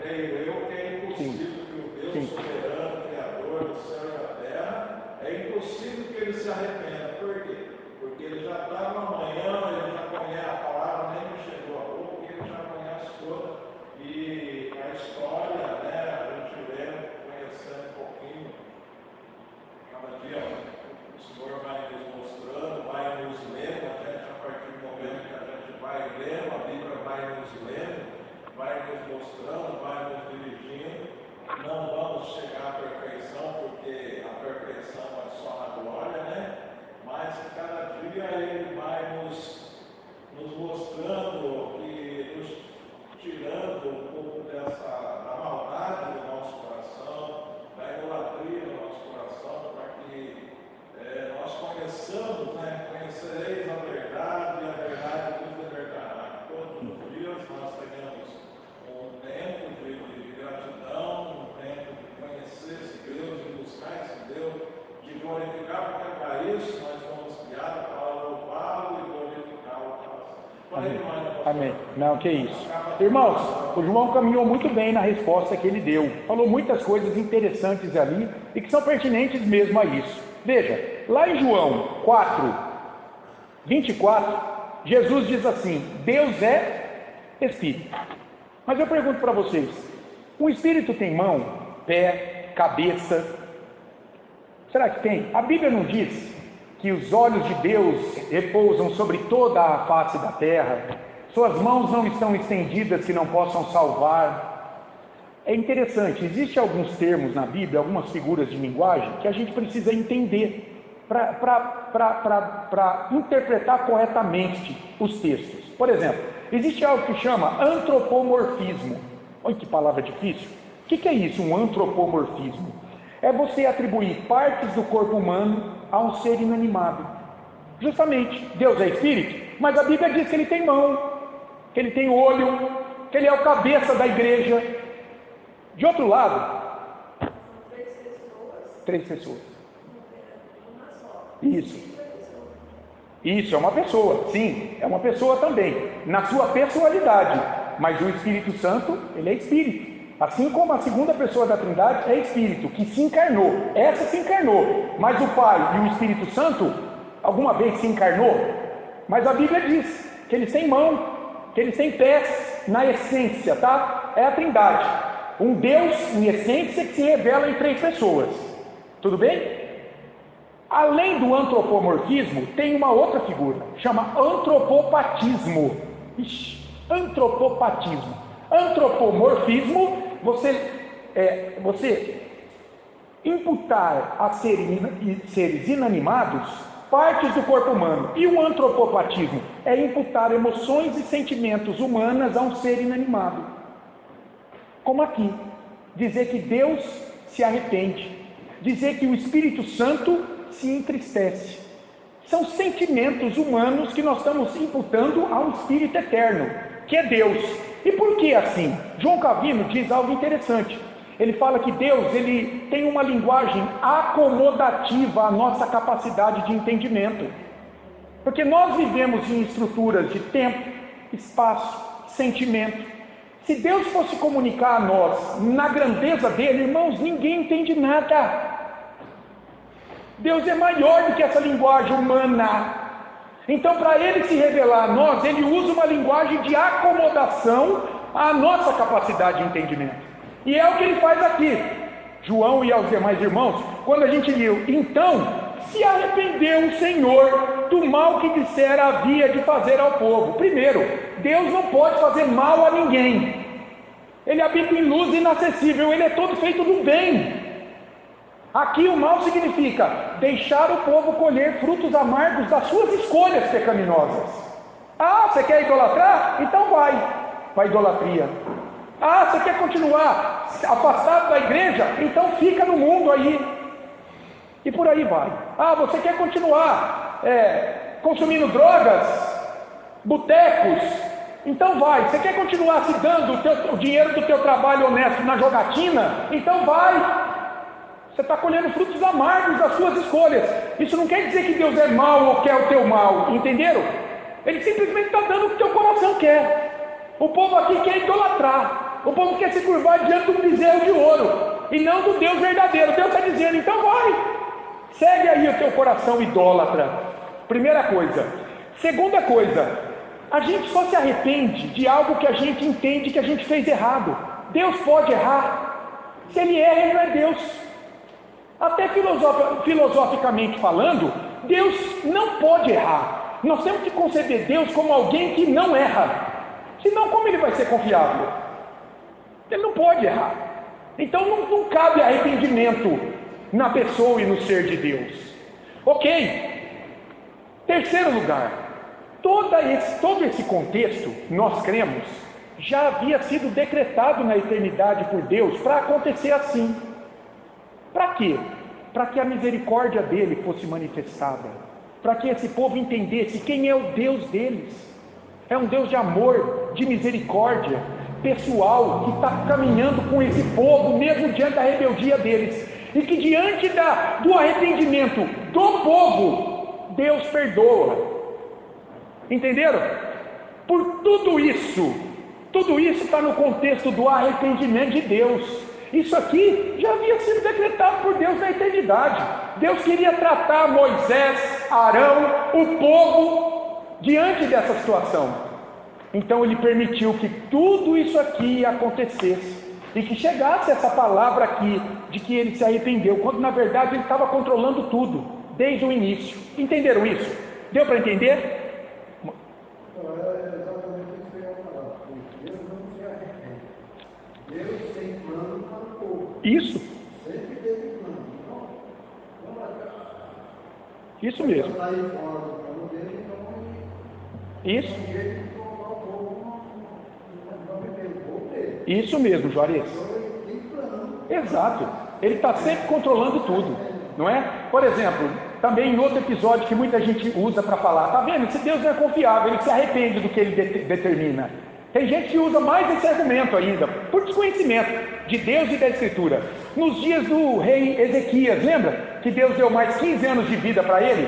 Creio eu que é impossível que o Deus soberano, Criador do céu e da terra, é impossível que Ele se arrependa. Por quê? Porque Ele já está no amanhã, Ele já conhece a palavra, nem me chegou a boca, porque Ele já conhece toda. E a história, né, a gente lê, conhecendo um pouquinho, cada dia o Senhor vai nos mostrando, vai nos lendo, a gente, a partir do momento que a gente vai lendo, a Bíblia vai nos lendo, vai nos mostrando, vai nos dirigindo, isso, nós fomos criados para louvá-lo e glorificá-lo. Amém. Amém. Não, que isso. Irmãos, o João caminhou muito bem na resposta que ele deu. Falou muitas coisas interessantes ali e que são pertinentes mesmo a isso. Veja, lá em João 4, 24, Jesus diz assim: Deus é Espírito. Mas eu pergunto para vocês, o Espírito tem mão, pé, cabeça? Será que tem? A Bíblia não diz que os olhos de Deus repousam sobre toda a face da terra, suas mãos não estão estendidas que não possam salvar. É interessante, existem alguns termos na Bíblia, algumas figuras de linguagem que a gente precisa entender para interpretar corretamente os textos. Por exemplo, existe algo que chama antropomorfismo. Olha que palavra difícil. O que é isso, um antropomorfismo? É você atribuir partes do corpo humano a um ser inanimado. Justamente, Deus é espírito, mas a Bíblia diz que ele tem mão, que ele tem olho, que ele é o cabeça da igreja. De outro lado, três pessoas. Isso é uma pessoa, sim, é uma pessoa também, na sua personalidade, mas o Espírito Santo, ele é espírito. Assim como a segunda pessoa da Trindade é Espírito, que se encarnou. Essa se encarnou, mas o Pai e o Espírito Santo alguma vez se encarnou? Mas a Bíblia diz que eles têm mão, que eles têm pés na essência, tá? É a Trindade. Um Deus em essência que se revela em três pessoas. Tudo bem? Além do antropomorfismo, tem uma outra figura, chama antropopatismo. Antropopatismo. Antropomorfismo, você imputar a seres inanimados partes do corpo humano. E o antropopatismo é imputar emoções e sentimentos humanas a um ser inanimado. Como aqui, dizer que Deus se arrepende, dizer que o Espírito Santo se entristece. São sentimentos humanos que nós estamos imputando a um Espírito eterno, que é Deus. E por que assim? João Calvino diz algo interessante. Ele fala que Deus, ele tem uma linguagem acomodativa à nossa capacidade de entendimento. Porque nós vivemos em estruturas de tempo, espaço, sentimento. Se Deus fosse comunicar a nós na grandeza dele, irmãos, ninguém entende nada. Deus é maior do que essa linguagem humana. Então, para ele se revelar a nós, ele usa uma linguagem de acomodação à nossa capacidade de entendimento. E é o que ele faz aqui. João e aos demais irmãos, quando a gente leu, então se arrependeu o Senhor do mal que dissera havia de fazer ao povo. Primeiro, Deus não pode fazer mal a ninguém. Ele habita em luz inacessível, ele é todo feito do bem. Aqui o mal significa deixar o povo colher frutos amargos das suas escolhas pecaminosas. Ah, você quer idolatrar? Então vai para a idolatria. Ah, você quer continuar afastado da igreja? Então fica no mundo aí. E por aí vai. Ah, você quer continuar consumindo drogas, botecos? Então vai. Você quer continuar se dando o dinheiro do teu trabalho honesto na jogatina? Então vai. Você está colhendo frutos amargos das suas escolhas. Isso não quer dizer que Deus é mau ou quer o teu mal, entenderam? Ele simplesmente está dando o que o teu coração quer. O povo aqui quer idolatrar. O povo quer se curvar diante de um bezerro de ouro e não do Deus verdadeiro. Deus está dizendo, então vai, segue aí o teu coração idólatra. Primeira coisa. Segunda coisa, a gente só se arrepende de algo que a gente entende que a gente fez errado. Deus pode errar. Se ele erra, ele não é Deus. Até filosoficamente falando, Deus não pode errar. Nós temos que conceber Deus como alguém que não erra. Senão, como ele vai ser confiável? Ele não pode errar. Então não cabe arrependimento na pessoa e no ser de Deus. Ok? Terceiro lugar, todo esse contexto, nós cremos, já havia sido decretado na eternidade por Deus para acontecer assim. Para quê? Para que a misericórdia dele fosse manifestada, para que esse povo entendesse quem é o Deus deles. É um Deus de amor, de misericórdia, pessoal, que está caminhando com esse povo, mesmo diante da rebeldia deles, e que diante do arrependimento do povo, Deus perdoa. Entenderam? Por tudo isso está no contexto do arrependimento de Deus. Isso aqui já havia sido decretado por Deus na eternidade. Deus queria tratar Moisés, Arão, o povo, diante dessa situação. Então ele permitiu que tudo isso aqui acontecesse, e que chegasse essa palavra aqui, de que ele se arrependeu, quando na verdade ele estava controlando tudo, desde o início. Entenderam isso? Deu para entender? Deus tem plano para o povo. Isso. Sempre teve plano. Isso mesmo. Isso. Isso mesmo, Juarez. Exato. Ele está sempre controlando tudo, não é? Por exemplo, também em outro episódio que muita gente usa para falar, tá vendo? Se Deus não é confiável, ele se arrepende do que ele determina. Tem gente que usa mais esse argumento ainda, por desconhecimento de Deus e da Escritura. Nos dias do rei Ezequias, lembra? Que Deus deu mais 15 anos de vida para ele?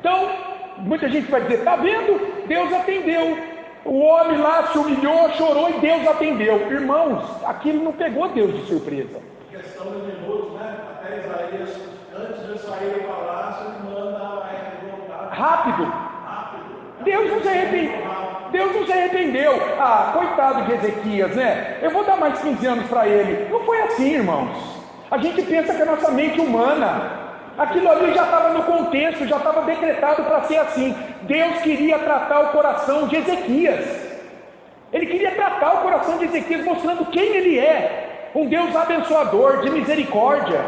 Então, muita gente vai dizer, tá vendo? Deus atendeu. O homem lá se humilhou, chorou e Deus atendeu. Irmãos, aquilo não pegou Deus de surpresa. Questão de minutos, né? Até Isaías, antes de sair do palácio, manda voltar. Rápido. Deus não se arrependeu. Ah, coitado de Ezequias, né? Eu vou dar mais 15 anos para ele. Não foi assim, irmãos. A gente pensa que a nossa mente humana, aquilo ali já estava no contexto, já estava decretado para ser assim. Deus queria tratar o coração de Ezequias. Ele queria tratar o coração de Ezequias, mostrando quem ele é. Um Deus abençoador, de misericórdia.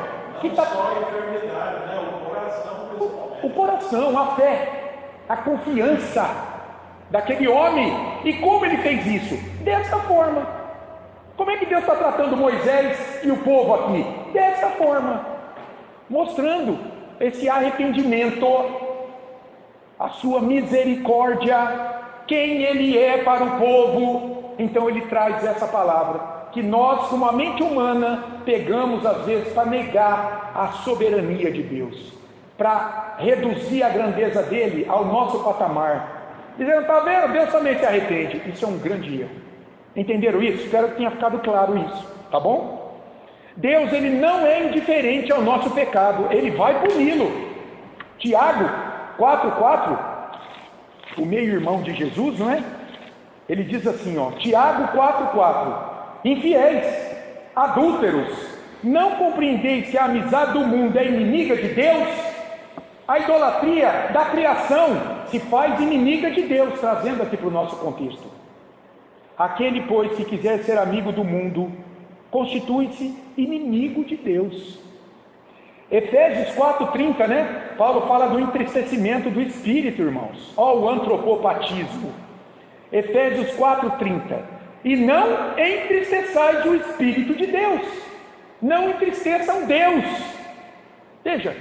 Não só a enfermidade, né? O coração principalmente. O coração, a fé, a confiança daquele homem. E como ele fez isso? Desta forma. Como é que Deus está tratando Moisés e o povo aqui? Desta forma, mostrando esse arrependimento, a sua misericórdia, quem ele é para o povo. Então ele traz essa palavra, que nós, como a mente humana, pegamos às vezes para negar a soberania de Deus, para reduzir a grandeza dele ao nosso patamar, dizendo, está vendo, Deus também se arrepende. Isso é um grande erro. Entenderam isso? Espero que tenha ficado claro isso, tá bom? Deus, ele não é indiferente ao nosso pecado, ele vai puni-lo. Tiago 4,4, o meio-irmão de Jesus, não é? Ele diz assim, ó, Tiago 4,4, infiéis, adúlteros, não compreendeis que a amizade do mundo é inimiga de Deus? A idolatria da criação se faz inimiga de Deus, trazendo aqui para o nosso contexto. Aquele, pois, que quiser ser amigo do mundo, constitui-se inimigo de Deus. Efésios 4,30, né? Paulo fala do entristecimento do espírito, irmãos. Ó, o antropopatismo. Efésios 4,30. E não entristeçais o espírito de Deus. Não entristeçam Deus. Veja,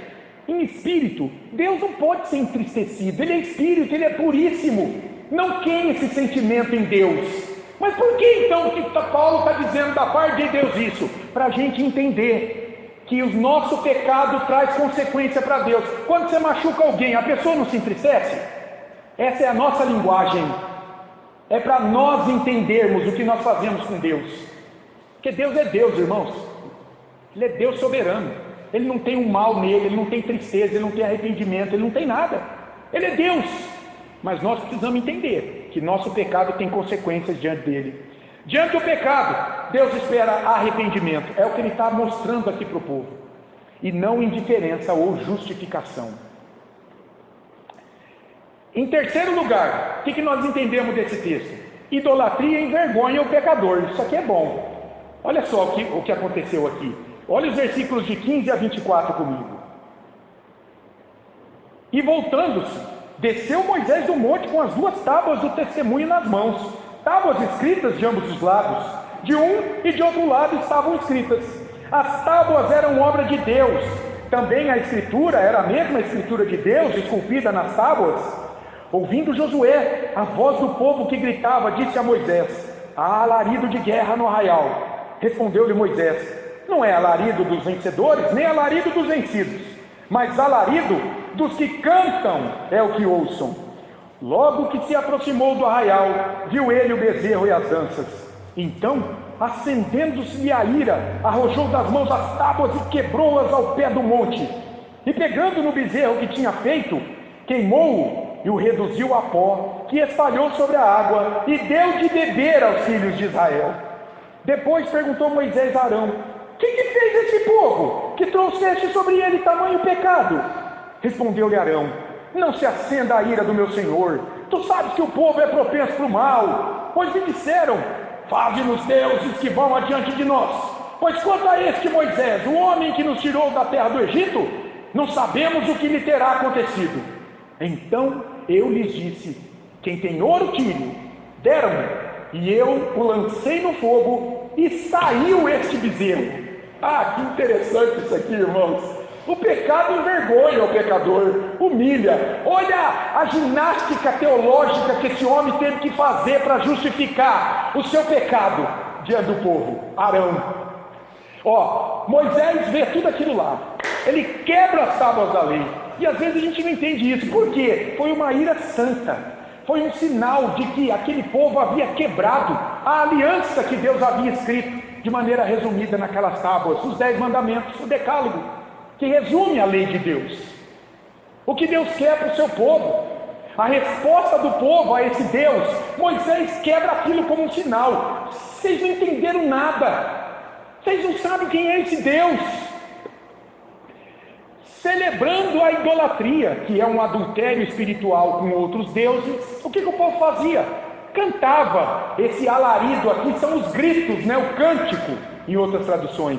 em espírito, Deus não pode ser entristecido. Ele é espírito, ele é puríssimo. Não queime esse sentimento em Deus. Mas por que então que Paulo está dizendo da parte de Deus isso? Para a gente entender que o nosso pecado traz consequência para Deus. Quando você machuca alguém, a pessoa não se entristece? Essa é a nossa linguagem. É para nós entendermos o que nós fazemos com Deus. Porque Deus é Deus, irmãos. Ele é Deus soberano. Ele não tem um mal nele, ele não tem tristeza, ele não tem arrependimento, ele não tem nada. Ele é Deus. Mas nós precisamos entender que nosso pecado tem consequências diante dele. Diante do pecado, Deus espera arrependimento. É o que ele está mostrando aqui para o povo. E não indiferença ou justificação. Em terceiro lugar, o que nós entendemos desse texto? Idolatria envergonha o pecador. Isso aqui é bom. Olha só o que aconteceu aqui. Olha os versículos de 15 a 24 comigo. E voltando-se, desceu Moisés do monte com as 2 tábuas do testemunho nas mãos, tábuas escritas de ambos os lados, de um e de outro lado estavam escritas. As tábuas eram obra de Deus, também a escritura era a mesma escritura de Deus, esculpida nas tábuas. Ouvindo Josué a voz do povo que gritava, disse a Moisés, há alarido de guerra no arraial. Respondeu-lhe Moisés, não é alarido dos vencedores, nem alarido dos vencidos, mas alarido dos que cantam é o que ouçam. Logo que se aproximou do arraial, viu ele o bezerro e as danças. Então, acendendo-se-lhe a ira, arrojou das mãos as tábuas e quebrou-as ao pé do monte. E pegando no bezerro que tinha feito, queimou-o e o reduziu a pó, que espalhou sobre a água, e deu de beber aos filhos de Israel. Depois perguntou Moisés a Arão: que fez esse povo, que trouxeste sobre ele tamanho pecado? Respondeu-lhe Arão: não se acenda a ira do meu senhor, tu sabes que o povo é propenso para o mal, pois me disseram: faze-nos deuses que vão adiante de nós, pois quanto a este Moisés, o homem que nos tirou da terra do Egito, não sabemos o que lhe terá acontecido. Então eu lhes disse: quem tem ouro tire. Deram-me, e eu o lancei no fogo, e saiu este bezerro. Ah, que interessante isso aqui, irmãos. O pecado envergonha o pecador, humilha. Olha a ginástica teológica que esse homem teve que fazer para justificar o seu pecado diante do povo. Arão. Moisés vê tudo aquilo lá. Ele quebra as tábuas da lei. E às vezes a gente não entende isso. Por quê? Foi uma ira santa. Foi um sinal de que aquele povo havia quebrado a aliança que Deus havia escrito de maneira resumida naquelas tábuas, os 10 mandamentos, o decálogo, que resume a lei de Deus. O que Deus quer para o seu povo, a resposta do povo a esse Deus. Moisés quebra aquilo como um sinal. Vocês não entenderam nada, vocês não sabem quem é esse Deus. Celebrando a idolatria, que é um adultério espiritual com outros deuses, o que o povo fazia? Cantava. Esse alarido aqui são os gritos, o cântico, em outras traduções.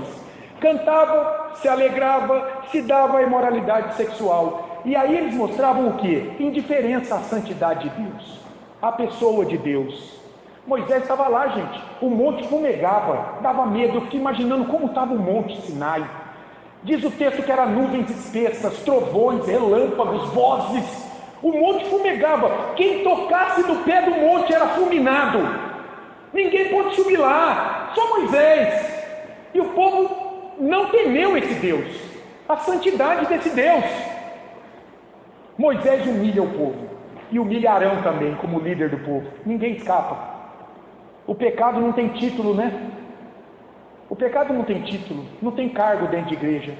Cantava, se alegrava, se dava a imoralidade sexual. E aí eles mostravam o quê? Indiferença à santidade de Deus, à pessoa de Deus. Moisés estava lá, gente. O monte fumegava, dava medo. Eu fiquei imaginando como estava o monte Sinai. Diz o texto que era nuvens espessas, trovões, relâmpagos, vozes. O monte fumegava. Quem tocasse no pé do monte era fulminado. Ninguém pôde subir lá, só Moisés. E o povo não temeu esse Deus, a santidade desse Deus. Moisés humilha o povo, e humilha Arão também, como líder do povo. Ninguém escapa. O pecado não tem título, O pecado não tem título, não tem cargo dentro de igreja.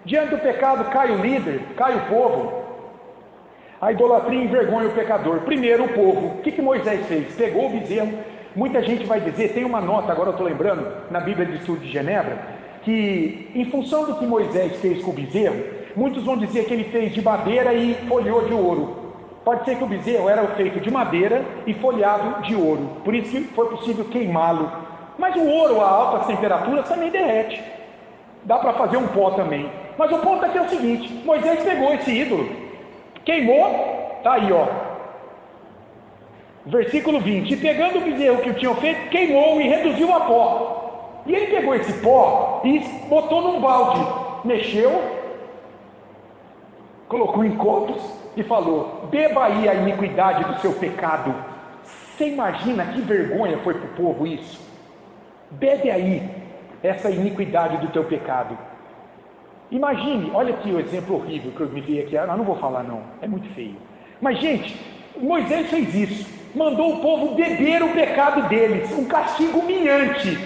Diante do pecado cai o líder, cai o povo. A idolatria envergonha o pecador. Primeiro o povo. O que Moisés fez? Pegou o bezerro. Muita gente vai dizer, tem uma nota, agora eu estou lembrando, na Bíblia de Estudo de Genebra, que em função do que Moisés fez com o bezerro, muitos vão dizer que ele fez de madeira e folheou de ouro. Pode ser que o bezerro era feito de madeira e folhado de ouro, por isso que foi possível queimá-lo. Mas o ouro a altas temperaturas também derrete, dá para fazer um pó também. Mas o ponto aqui é o seguinte: Moisés pegou esse ídolo, queimou, está aí, versículo 20: e pegando o bezerro que o tinham feito, queimou e reduziu a pó. E ele pegou esse pó e botou num balde, mexeu, colocou em copos e falou: beba aí a iniquidade do seu pecado. Você imagina que vergonha foi para o povo isso? Bebe aí essa iniquidade do teu pecado. Imagine, olha aqui o exemplo horrível que eu me vi aqui. Não vou falar não, é muito feio. Mas gente, Moisés fez isso, mandou o povo beber o pecado deles, um castigo humilhante.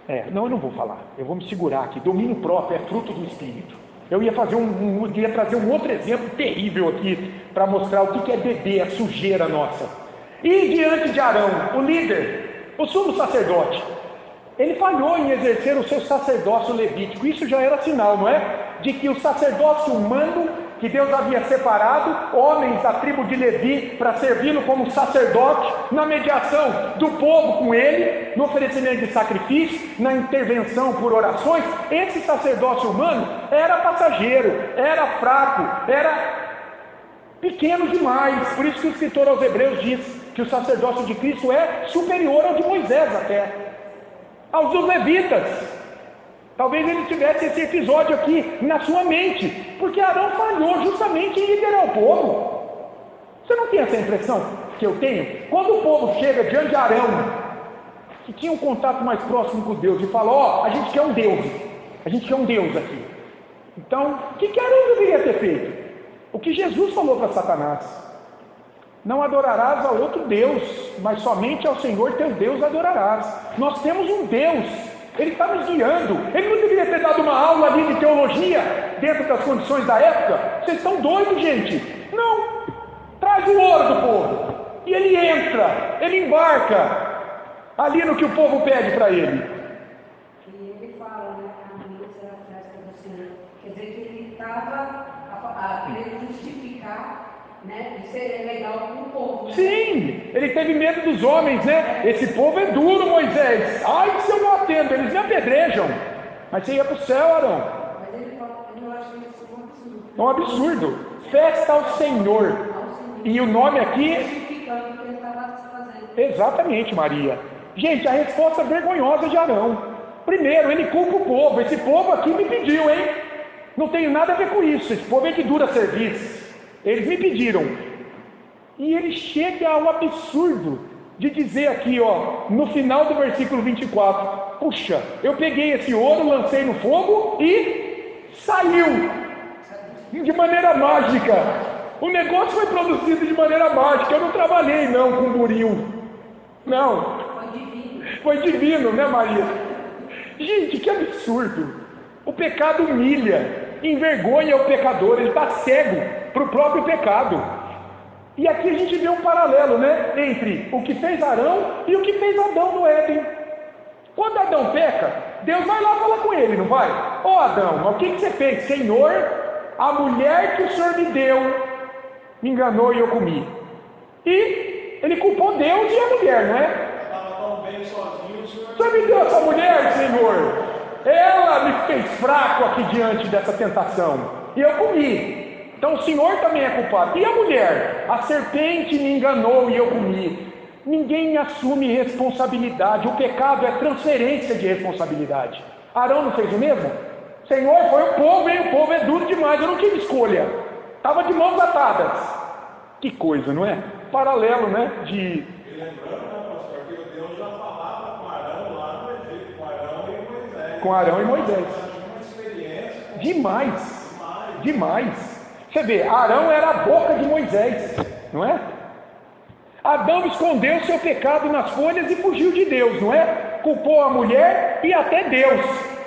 Eu não vou falar, eu vou me segurar aqui. Domínio próprio é fruto do Espírito. Eu ia trazer um outro exemplo terrível aqui, para mostrar o que é beber, a sujeira nossa. E diante de Arão, o líder, o sumo sacerdote, ele falhou em exercer o seu sacerdócio levítico. Isso já era sinal, não é? De que o sacerdócio humano, que Deus havia separado homens da tribo de Levi para servi-lo como sacerdote, na mediação do povo com ele, no oferecimento de sacrifício, na intervenção por orações. Esse sacerdócio humano era passageiro, era fraco, era pequeno demais. Por isso que o escritor aos Hebreus diz que o sacerdócio de Cristo é superior ao de Moisés, até aos dos levitas. Talvez ele tivesse esse episódio aqui na sua mente, porque Arão falhou justamente em liderar o povo. Você não tem essa impressão que eu tenho? Quando o povo chega diante de Arão, que tinha um contato mais próximo com Deus, e fala: a gente quer um Deus, a gente quer um Deus aqui. Então, o que Arão deveria ter feito? O que Jesus falou para Satanás: não adorarás a outro Deus, mas somente ao Senhor teu Deus adorarás. Nós temos um Deus, Ele está nos guiando. Ele não deveria ter dado uma aula ali de teologia dentro das condições da época? Vocês estão doidos, gente? Não, traz o ouro do povo. E ele entra, ele embarca ali no que o povo pede para ele. E ele fala, né, amanhã será a festa do Senhor. Quer dizer que ele estava querendo justificar, né, e seria legal para o povo. Né? Sim, ele teve medo dos homens, né? Esse povo é duro, Moisés. Ai, se eu não atendo, eles me apedrejam. Mas você ia para o céu, Arão. Mas ele fala, eu acho isso um absurdo. É um absurdo. Festa ao Senhor. E o nome aqui... Justificando o que ele estava fazendo. Exatamente, Maria. Gente, a resposta vergonhosa de Arão. Primeiro, ele culpa o povo. Esse povo aqui me pediu, hein? Não tenho nada a ver com isso. Esse povo é de dura serviço. Eles me pediram. E ele chega ao absurdo de dizer aqui, ó, no final do versículo 24: puxa, eu peguei esse ouro, lancei no fogo e saiu de maneira mágica. O negócio foi produzido de maneira mágica. Eu não trabalhei não com buril. Não. Foi divino, né, Maria? Gente, que absurdo. O pecado humilha, envergonha o pecador. Ele está cego para o próprio pecado. E aqui a gente vê um paralelo, né, entre o que fez Arão e o que fez Adão no Éden. Quando Adão peca, Deus vai lá falar com ele, não vai? Ó Adão, o que você fez? Senhor, a mulher que o Senhor me deu me enganou e eu comi. E ele culpou Deus e a mulher, não é? Estava tão bem sozinho, o Senhor me deu essa mulher, Senhor. Ela me fez fraco aqui diante dessa tentação. E eu comi. Então o Senhor também é culpado. E a mulher? A serpente me enganou e eu comi. Ninguém assume responsabilidade. O pecado é transferência de responsabilidade. Arão não fez o mesmo? Senhor, foi o povo, hein? O povo é duro demais. Eu não tive escolha. Estava de mãos atadas. Que coisa, não é? Paralelo, né? De... E lembrando, né, pastor, que Deus já falava com Arão lá no Egito, com Arão e Moisés. Com Arão e Moisés. Uma experiência. Demais. Demais. Você vê, Arão era a boca de Moisés, não é? Adão escondeu seu pecado nas folhas e fugiu de Deus, não é? Culpou a mulher e até Deus.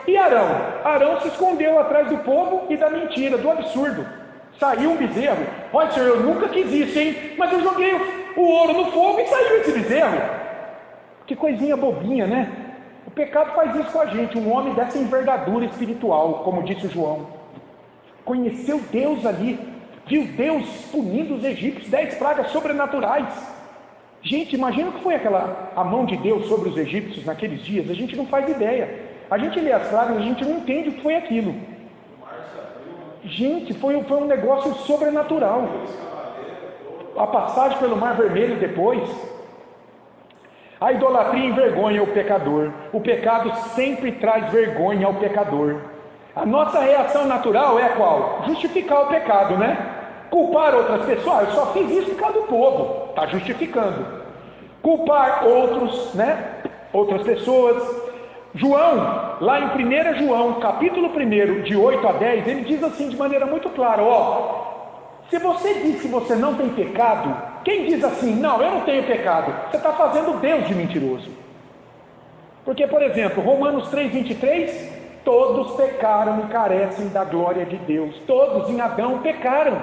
E Arão? Arão se escondeu atrás do povo e da mentira, do absurdo. Saiu um bezerro. Olha, Senhor, eu nunca quis isso, hein? Mas eu joguei o ouro no fogo e saiu esse bezerro. Que coisinha bobinha, né? O pecado faz isso com a gente. Um homem dessa envergadura espiritual, como disse o João, conheceu Deus ali, viu Deus punindo os egípcios, 10 pragas sobrenaturais. Gente, imagina o que foi a mão de Deus sobre os egípcios naqueles dias. A gente não faz ideia. A gente lê as pragas, a gente não entende o que foi aquilo. Gente, foi um negócio sobrenatural. A passagem pelo Mar Vermelho depois. A idolatria envergonha o pecador. O pecado sempre traz vergonha ao pecador. A nossa reação natural é qual? Justificar o pecado, né? Culpar outras pessoas. Eu só fiz isso por causa do povo. Está justificando. Culpar outros, né? Outras pessoas. João, lá em 1 João, capítulo 1, de 8 a 10, ele diz assim de maneira muito clara, ó, se você diz que você não tem pecado, quem diz assim, não, eu não tenho pecado, você está fazendo Deus de mentiroso. Porque, por exemplo, Romanos 3:23, todos pecaram e carecem da glória de Deus, todos em Adão pecaram.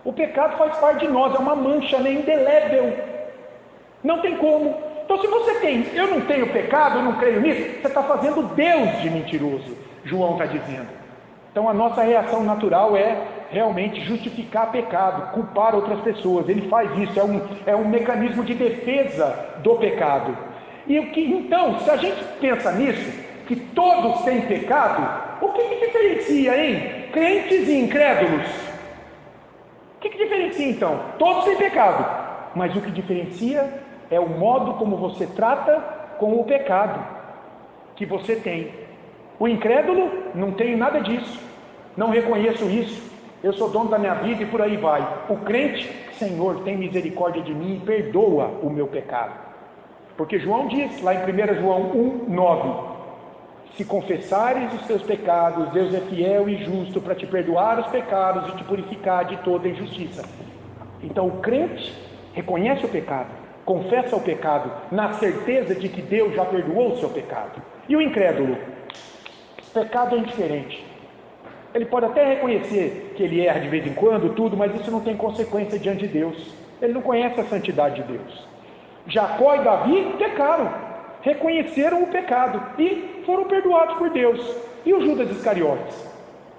O pecado faz parte de nós, é uma mancha, né, indelével, não tem como. Então se você tem, eu não tenho pecado, eu não creio nisso, você está fazendo Deus de mentiroso, João está dizendo. Então a nossa reação natural é realmente justificar pecado, culpar outras pessoas. Ele faz isso, é um mecanismo de defesa do pecado. Então, se a gente pensa nisso, que todos têm pecado, o que diferencia, hein? Crentes e incrédulos? O que diferencia então? Todos têm pecado, mas o que diferencia é o modo como você trata com o pecado que você tem. O incrédulo, não tenho nada disso, não reconheço isso, eu sou dono da minha vida e por aí vai. O crente, Senhor, tem misericórdia de mim e perdoa o meu pecado. Porque João diz, lá em 1 João 1:9, Se confessares os teus pecados, Deus é fiel e justo para te perdoar os pecados e te purificar de toda injustiça. Então o crente reconhece o pecado, confessa o pecado, na certeza de que Deus já perdoou o seu pecado. E o incrédulo? Pecado é indiferente. Ele pode até reconhecer que ele erra de vez em quando, tudo, mas isso não tem consequência diante de Deus. Ele não conhece a santidade de Deus. Jacó e Davi pecaram, reconheceram o pecado e foram perdoados por Deus. E o Judas Iscariotes?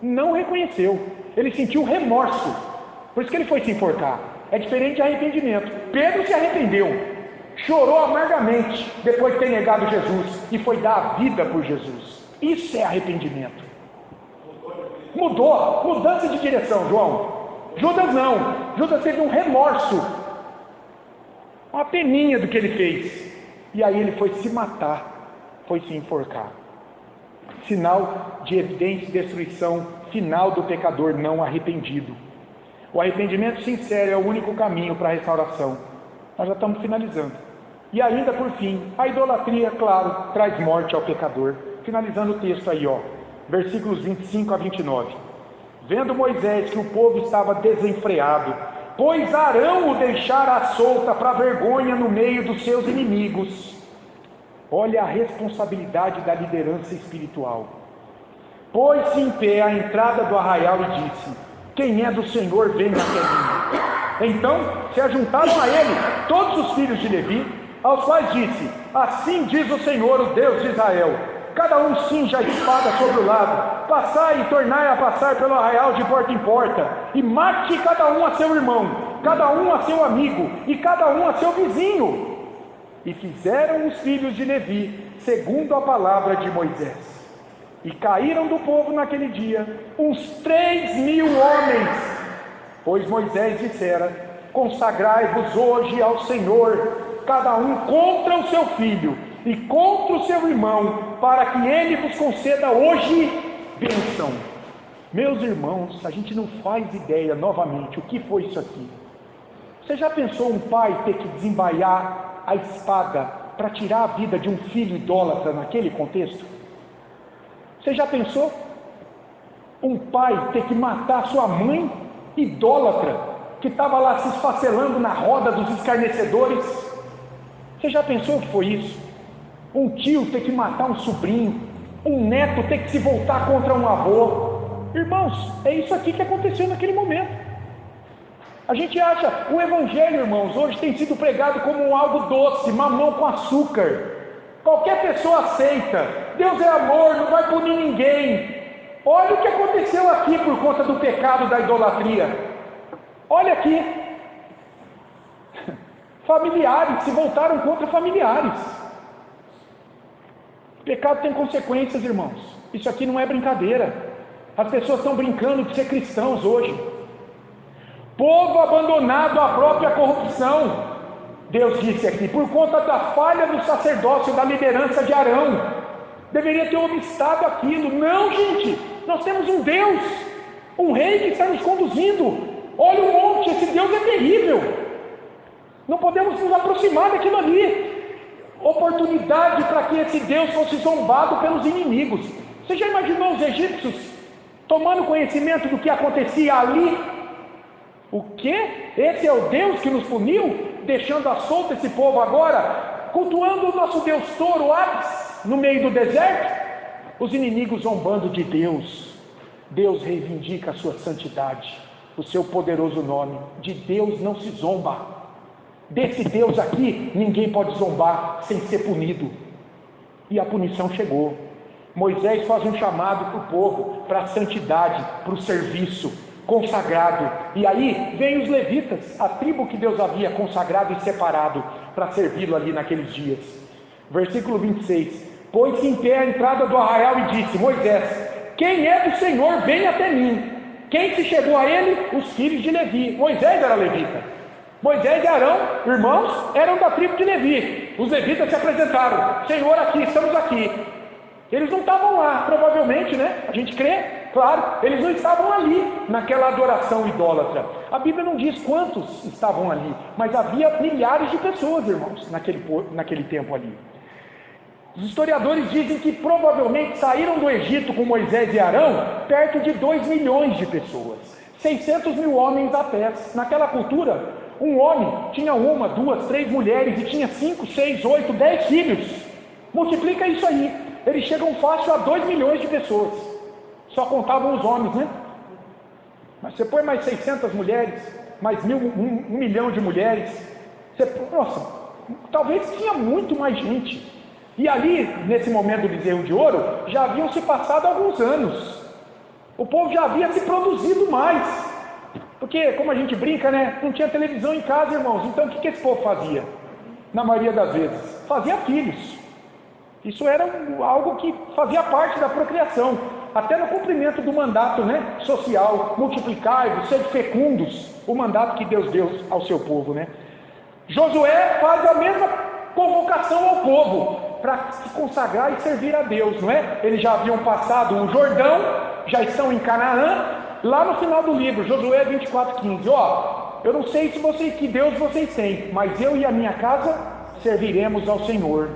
Não reconheceu, ele sentiu remorso, por isso que ele foi se enforcar. É diferente de arrependimento. Pedro se arrependeu, chorou amargamente depois de ter negado Jesus e foi dar a vida por Jesus. Isso é arrependimento. Mudou, mudança de direção, João. Judas não, Judas teve um remorso, uma peninha do que ele fez, e aí ele foi se matar, foi se enforcar. Sinal de evidente destruição final do pecador não arrependido. O arrependimento sincero é o único caminho para a restauração. Nós já estamos finalizando. E ainda por fim, a idolatria, claro, traz morte ao pecador. Finalizando o texto aí, versículos 25 a 29. Vendo Moisés que o povo estava desenfreado, pois Arão o deixara solta para vergonha no meio dos seus inimigos. Olha a responsabilidade da liderança espiritual. Pôs-se em pé à entrada do arraial e disse: quem é do Senhor, venha até mim. Então se ajuntaram a ele todos os filhos de Levi, aos quais disse: assim diz o Senhor, o Deus de Israel, cada um cinja a espada sobre o lado, passai e tornai a passar pelo arraial de porta em porta, e mate cada um a seu irmão, cada um a seu amigo, e cada um a seu vizinho. E fizeram os filhos de Levi, segundo a palavra de Moisés. E caíram do povo naquele dia uns 3.000 homens, pois Moisés dissera: consagrai-vos hoje ao Senhor, cada um contra o seu filho, e contra o seu irmão, para que ele vos conceda hoje bênção. Meus irmãos, a gente não faz ideia novamente o que foi isso aqui. Você já pensou um pai ter que desembaiar a espada para tirar a vida de um filho idólatra naquele contexto? Você já pensou um pai ter que matar sua mãe idólatra, que estava lá se esfacelando na roda dos escarnecedores? Você já pensou o que foi isso? Um tio ter que matar um sobrinho, um neto ter que se voltar contra um avô. Irmãos, é isso aqui que aconteceu naquele momento. A gente acha, o evangelho, irmãos, hoje tem sido pregado como algo doce, mamão com açúcar. Qualquer pessoa aceita. Deus é amor, não vai punir ninguém. Olha o que aconteceu aqui por conta do pecado da idolatria. Olha aqui. Familiares se voltaram contra familiares. Pecado tem consequências, irmãos. Isso aqui não é brincadeira. As pessoas estão brincando de ser cristãos hoje. Povo abandonado à própria corrupção. Deus disse aqui, por conta da falha do sacerdócio, da liderança de Arão. Deveria ter obstado aquilo. Não, gente, nós temos um Deus, um rei que está nos conduzindo. Olha o monte, esse Deus é terrível. Não podemos nos aproximar daquilo ali. Oportunidade para que esse Deus fosse zombado pelos inimigos. Você já imaginou os egípcios tomando conhecimento do que acontecia ali? O que? Esse é o Deus que nos puniu, deixando à solta esse povo agora, cultuando o nosso Deus touro, Apis, no meio do deserto? Os inimigos zombando de Deus. Deus reivindica a sua santidade, o seu poderoso nome. De Deus não se zomba. Desse Deus aqui, ninguém pode zombar sem ser punido. E a punição chegou. Moisés faz um chamado para o povo, para a santidade, para o serviço consagrado. E aí vem os levitas, a tribo que Deus havia consagrado e separado para servi-lo ali naqueles dias. Versículo 26. Pôs-se em pé à entrada do arraial e disse: Moisés, quem é do Senhor, vem até mim. Quem se chegou a ele? Os filhos de Levi. Moisés era levita. Moisés e Arão, irmãos, eram da tribo de Levi. Os levitas se apresentaram: Senhor, aqui, estamos aqui. Eles não estavam lá, provavelmente, né? A gente crê, claro, eles não estavam ali, naquela adoração idólatra. A Bíblia não diz quantos estavam ali, mas havia milhares de pessoas, irmãos, naquele tempo ali. Os historiadores dizem que provavelmente saíram do Egito com Moisés e Arão perto de 2 milhões de pessoas, 600 mil homens a pé. Naquela cultura, um homem tinha 1, 2, 3 mulheres e tinha 5, 6, 8, 10 filhos. Multiplica isso aí, eles chegam fácil a 2 milhões de pessoas. Só contavam os homens, né? Mas você põe mais 600 mulheres, mais 1 milhão de mulheres, nossa, talvez tinha muito mais gente. E ali, nesse momento do bezerro de ouro, já haviam se passado alguns anos. O povo já havia se produzido mais. Porque, como a gente brinca, né? Não tinha televisão em casa, irmãos. Então, o que esse povo fazia? Na maioria das vezes, fazia filhos. Isso era algo que fazia parte da procriação. Até no cumprimento do mandato, né, social. Multiplicai-vos, sede fecundos. O mandato que Deus deu ao seu povo, né? Josué faz a mesma convocação ao povo para se consagrar e servir a Deus, não é? Eles já haviam passado o Jordão, já estão em Canaã. Lá no final do livro, Josué 24:15, eu não sei que Deus vocês têm, mas eu e a minha casa serviremos ao Senhor.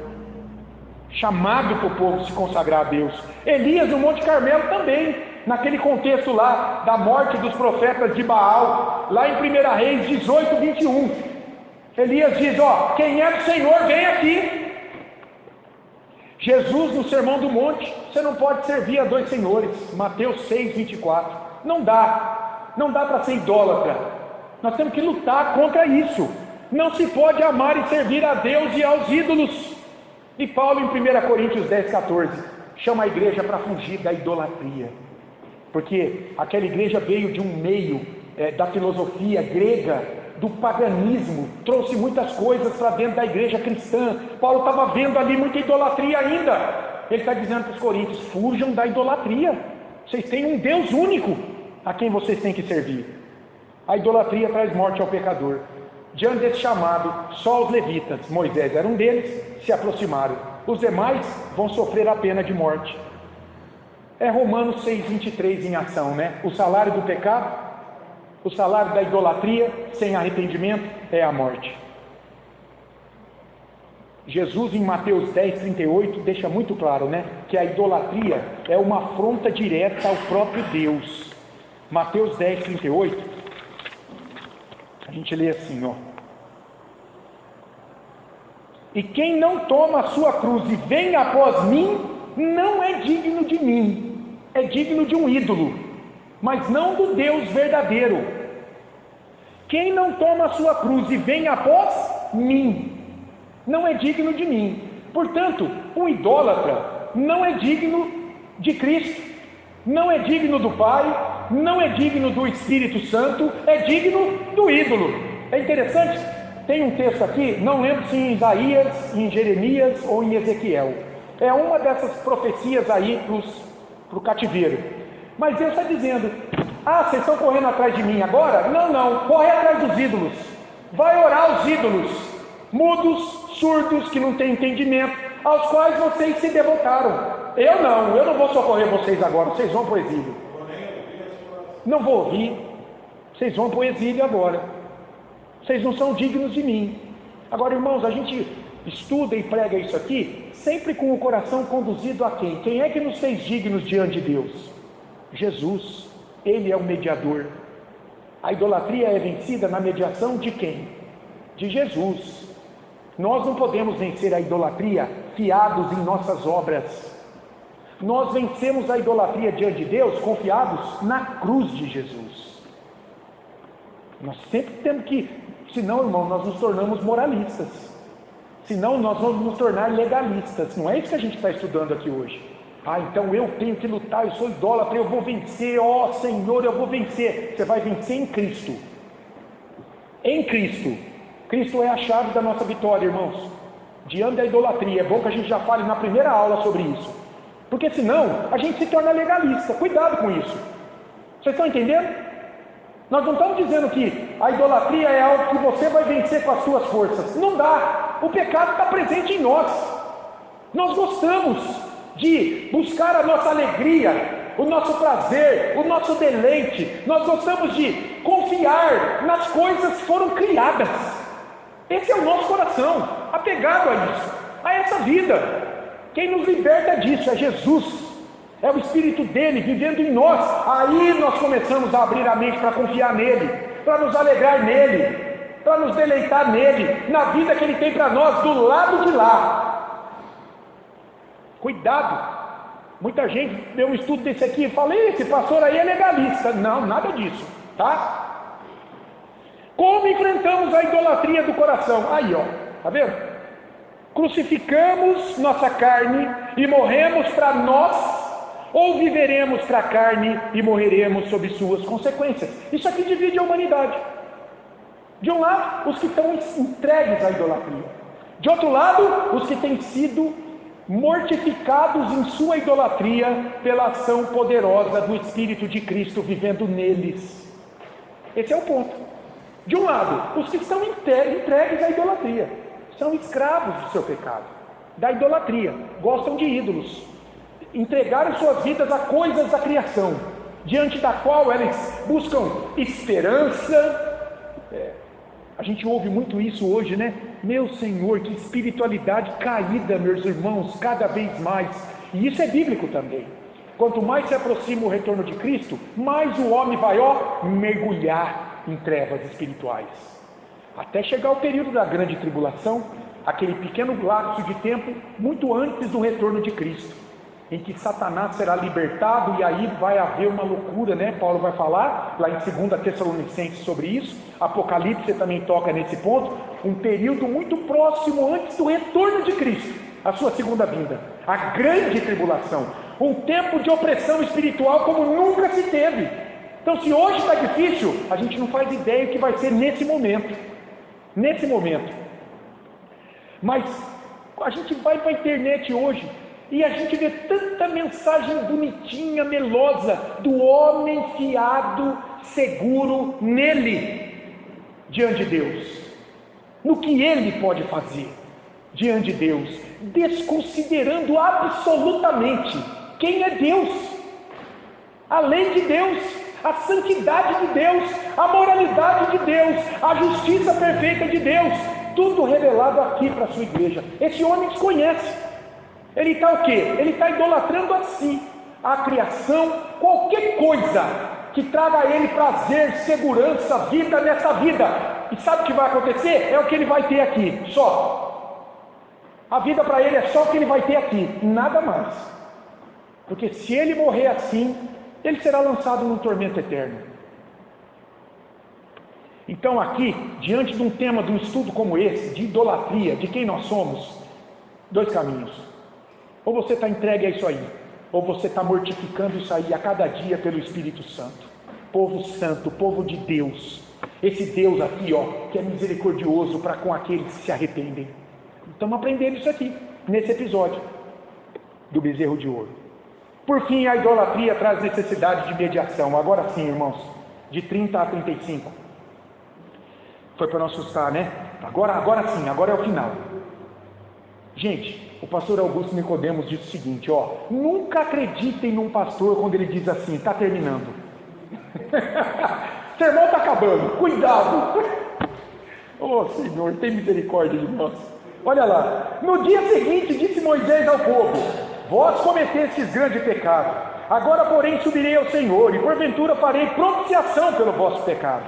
Chamado para o povo se consagrar a Deus. Elias no Monte Carmelo também, naquele contexto lá da morte dos profetas de Baal, lá em 1 Reis 18:21. Elias diz, quem é do Senhor, vem aqui. Jesus no Sermão do Monte, você não pode servir a 2 senhores, Mateus 6:24, não dá para ser idólatra, nós temos que lutar contra isso, não se pode amar e servir a Deus e aos ídolos. E Paulo em 1 Coríntios 10:14, chama a igreja para fugir da idolatria, porque aquela igreja veio de um meio da filosofia grega, do paganismo, trouxe muitas coisas para dentro da igreja cristã. Paulo estava vendo ali muita idolatria ainda. Ele está dizendo para os coríntios, fujam da idolatria, vocês têm um Deus único a quem vocês têm que servir. A idolatria traz morte ao pecador. Diante desse chamado, só os levitas, Moisés era um deles, se aproximaram. Os demais vão sofrer a pena de morte. É Romanos 6:23 em ação, né? O salário do pecado, o salário da idolatria sem arrependimento é a morte. Jesus em Mateus 10:38 deixa muito claro, né, que a idolatria é uma afronta direta ao próprio Deus. Mateus 10:38, a gente lê assim, e quem não toma a sua cruz e vem após mim, não é digno de mim, é digno de um ídolo, mas não do Deus verdadeiro. Quem não toma a sua cruz e vem após mim, não é digno de mim. Portanto, um idólatra não é digno de Cristo, não é digno do Pai, não é digno do Espírito Santo, é digno do ídolo. É interessante, tem um texto aqui, não lembro se em Isaías, em Jeremias ou em Ezequiel. É uma dessas profecias aí para o cativeiro. Mas Deus está dizendo, vocês estão correndo atrás de mim agora? Não, corre atrás dos ídolos. Vai orar aos ídolos, mudos, surdos, que não têm entendimento, aos quais vocês se devotaram. Eu não vou socorrer vocês agora, vocês vão para o exílio. Não vou ouvir, vocês vão para o exílio agora. Vocês não são dignos de mim. Agora, irmãos, a gente estuda e prega isso aqui, sempre com o coração conduzido a quem? Quem é que nos fez dignos diante de Deus? Jesus. Ele é o mediador. A idolatria é vencida na mediação de quem? De Jesus. Nós não podemos vencer a idolatria fiados em nossas obras. Nós vencemos a idolatria diante de Deus confiados na cruz de Jesus. Nós sempre temos que, senão, irmão, nós nos tornamos moralistas. Senão nós vamos nos tornar legalistas. Não é isso que a gente está estudando aqui hoje. Então eu tenho que lutar, eu sou idólatra, eu vou vencer, Senhor, eu vou vencer. Você vai vencer em Cristo. Em Cristo. Cristo é a chave da nossa vitória, irmãos. Diante da idolatria. É bom que a gente já fale na primeira aula sobre isso. Porque senão a gente se torna legalista. Cuidado com isso. Vocês estão entendendo? Nós não estamos dizendo que a idolatria é algo que você vai vencer com as suas forças. Não dá. O pecado está presente em nós. Nós gostamos de buscar a nossa alegria, o nosso prazer, o nosso deleite. Nós gostamos de confiar nas coisas que foram criadas. Esse é o nosso coração, apegado a isso, a essa vida. Quem nos liberta disso é Jesus. É o Espírito dele vivendo em nós. Aí nós começamos a abrir a mente para confiar nele, para nos alegrar nele, para nos deleitar nele, na vida que ele tem para nós do lado de lá. Cuidado! Muita gente vê um estudo desse aqui e fala: esse pastor aí é legalista. Não, nada disso, tá? Como enfrentamos a idolatria do coração? Aí, ó, tá vendo? Crucificamos nossa carne e morremos para nós, ou viveremos para a carne e morreremos sob suas consequências? Isso aqui divide a humanidade. De um lado, os que estão entregues à idolatria. De outro lado, os que têm sido mortificados em sua idolatria pela ação poderosa do Espírito de Cristo vivendo neles. Esse é o ponto. De um lado, os que estão entregues à idolatria, são escravos do seu pecado, da idolatria, gostam de ídolos, entregaram suas vidas a coisas da criação, diante da qual eles buscam esperança. A gente ouve muito isso hoje, né? Meu Senhor, que espiritualidade caída, meus irmãos, cada vez mais. E isso é bíblico também. Quanto mais se aproxima o retorno de Cristo, mais o homem vai, mergulhar em trevas espirituais. Até chegar o período da grande tribulação, aquele pequeno lapso de tempo, muito antes do retorno de Cristo, em que Satanás será libertado, e aí vai haver uma loucura, né? Paulo vai falar lá em 2 Tessalonicenses sobre isso. Apocalipse também toca nesse ponto. Um período muito próximo antes do retorno de Cristo, a sua segunda vinda, a grande tribulação, um tempo de opressão espiritual como nunca se teve. Então, se hoje está difícil, a gente não faz ideia do que vai ser nesse momento. Mas a gente vai para a internet hoje e a gente vê tanta mensagem bonitinha, melosa, do homem fiado, seguro nele, diante de Deus, no que ele pode fazer diante de Deus, desconsiderando absolutamente quem é Deus, a lei de Deus, a santidade de Deus, a moralidade de Deus, a justiça perfeita de Deus, tudo revelado aqui para a sua igreja. Esse homem desconhece. Ele está o quê? Ele está idolatrando a si, a criação, qualquer coisa que traga a ele prazer, segurança, vida nessa vida. E sabe o que vai acontecer? É o que ele vai ter aqui, só. A vida para ele é só o que ele vai ter aqui, nada mais. Porque se ele morrer assim, ele será lançado num tormento eterno. Então aqui, diante de um tema, de um estudo como esse, de idolatria, de quem nós somos, dois caminhos. Ou você está entregue a isso aí, ou você está mortificando isso aí a cada dia pelo Espírito Santo. Povo santo, povo de Deus. Esse Deus aqui, que é misericordioso para com aqueles que se arrependem. Estamos aprendendo isso aqui, nesse episódio do bezerro de ouro. Por fim, a idolatria traz necessidade de mediação. Agora sim, irmãos, de 30 a 35. Foi para não assustar, né? Agora sim, agora é o final. Gente, o pastor Augusto Nicodemos disse o seguinte, nunca acreditem num pastor quando ele diz assim, está terminando. O sermão está acabando, cuidado. Senhor, tem misericórdia de nós. Olha lá, no dia seguinte disse Moisés ao povo, vós cometestes grande pecado, agora porém subirei ao Senhor, e porventura farei propiciação pelo vosso pecado.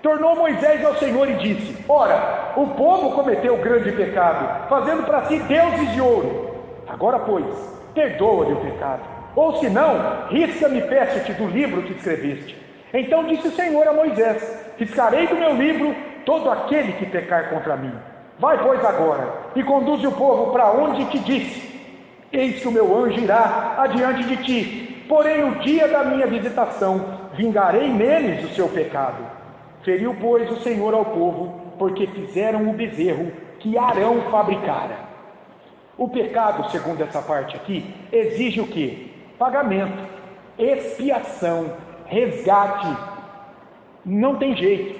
Tornou Moisés ao Senhor e disse, ora, o povo cometeu grande pecado, fazendo para si deuses de ouro. Agora, pois, perdoa-lhe o pecado, ou se não, risca-me, peço-te, do livro que escreveste. Então disse o Senhor a Moisés, riscarei do meu livro todo aquele que pecar contra mim. Vai, pois, agora, e conduze o povo para onde te disse. Eis que o meu anjo irá adiante de ti, porém no dia da minha visitação, vingarei neles o seu pecado. Feriu, pois, o Senhor ao povo, porque fizeram o bezerro que Arão fabricara. O pecado, segundo essa parte aqui, exige o quê? Pagamento, expiação, resgate. Não tem jeito.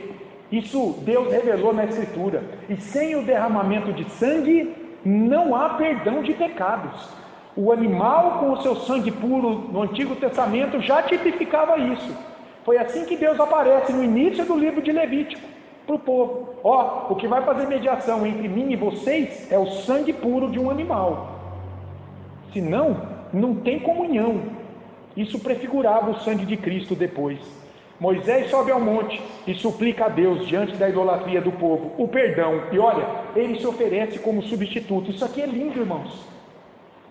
Isso Deus revelou na Escritura. E sem o derramamento de sangue, não há perdão de pecados. O animal com o seu sangue puro no Antigo Testamento já tipificava isso. Foi assim que Deus aparece no início do livro de Levítico para o povo. O que vai fazer mediação entre mim e vocês é o sangue puro de um animal. senão não tem comunhão. Isso prefigurava o sangue de Cristo depois. Moisés sobe ao monte e suplica a Deus, diante da idolatria do povo, o perdão. E olha, ele se oferece como substituto. Isso aqui é lindo, irmãos,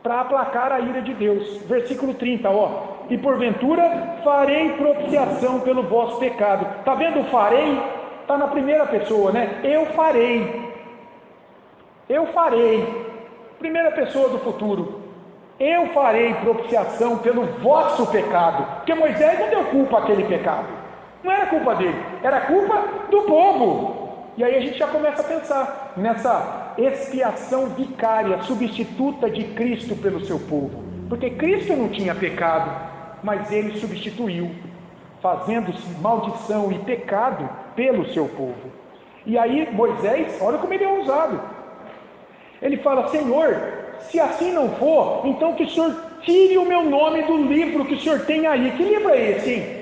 para aplacar a ira de Deus. Versículo 30, e porventura farei propiciação pelo vosso pecado. Está vendo o farei? Está na primeira pessoa, né? Eu farei. Primeira pessoa do futuro. Eu farei propiciação pelo vosso pecado. Porque Moisés não deu culpa àquele pecado. Não era culpa dele, era culpa do povo. E aí a gente já começa a pensar nessa expiação vicária, substituta de Cristo pelo seu povo. Porque Cristo não tinha pecado, mas ele substituiu, fazendo-se maldição e pecado pelo seu povo. E aí Moisés, olha como ele é ousado. Ele fala: Senhor, se assim não for, então que o Senhor tire o meu nome do livro que o Senhor tem aí. Que livro é esse, hein?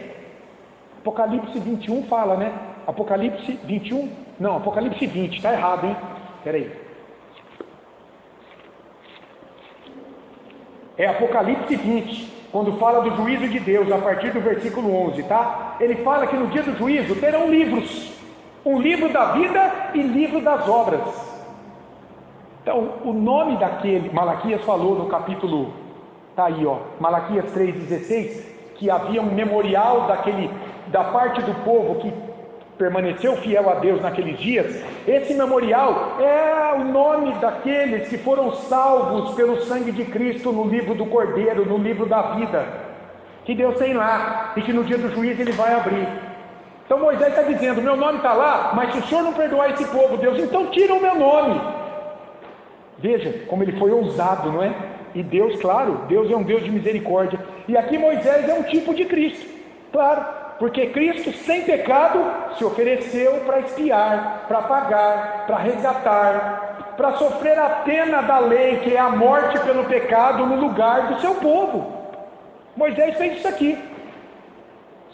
Apocalipse 21 fala, né? Apocalipse 21? Não, Apocalipse 20, está errado, hein? Peraí. É Apocalipse 20, quando fala do juízo de Deus, a partir do versículo 11, tá? Ele fala que no dia do juízo terão livros, um livro da vida e livro das obras. Então, o nome daquele, Malaquias falou no capítulo, tá aí, Malaquias 3,16, que havia um memorial da parte do povo que permaneceu fiel a Deus naqueles dias. Esse memorial é o nome daqueles que foram salvos pelo sangue de Cristo no livro do Cordeiro, no livro da vida, que Deus tem lá, e que no dia do juízo ele vai abrir. Então Moisés está dizendo: meu nome está lá, mas se o Senhor não perdoar esse povo, Deus, então tira o meu nome. Veja como ele foi ousado, não é? E Deus, claro, Deus é um Deus de misericórdia. E aqui Moisés é um tipo de Cristo, claro, porque Cristo sem pecado se ofereceu para expiar, para pagar, para resgatar, para sofrer a pena da lei, que é a morte pelo pecado, no lugar do seu povo. Moisés fez isso aqui,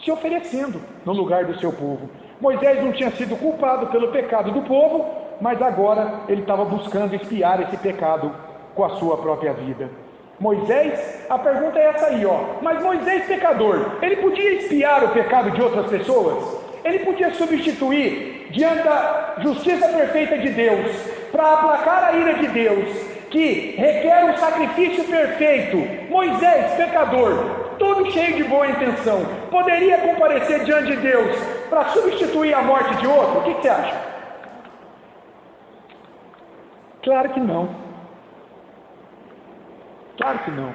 se oferecendo no lugar do seu povo. Moisés não tinha sido culpado pelo pecado do povo, mas agora ele estava buscando expiar esse pecado com a sua própria vida. Moisés, a pergunta é essa aí, mas Moisés pecador, ele podia expiar o pecado de outras pessoas? Ele podia substituir diante da justiça perfeita de Deus, para aplacar a ira de Deus, que requer um sacrifício perfeito? Moisés pecador, todo cheio de boa intenção, poderia comparecer diante de Deus para substituir a morte de outro? O que você acha? Claro que não. Claro que não.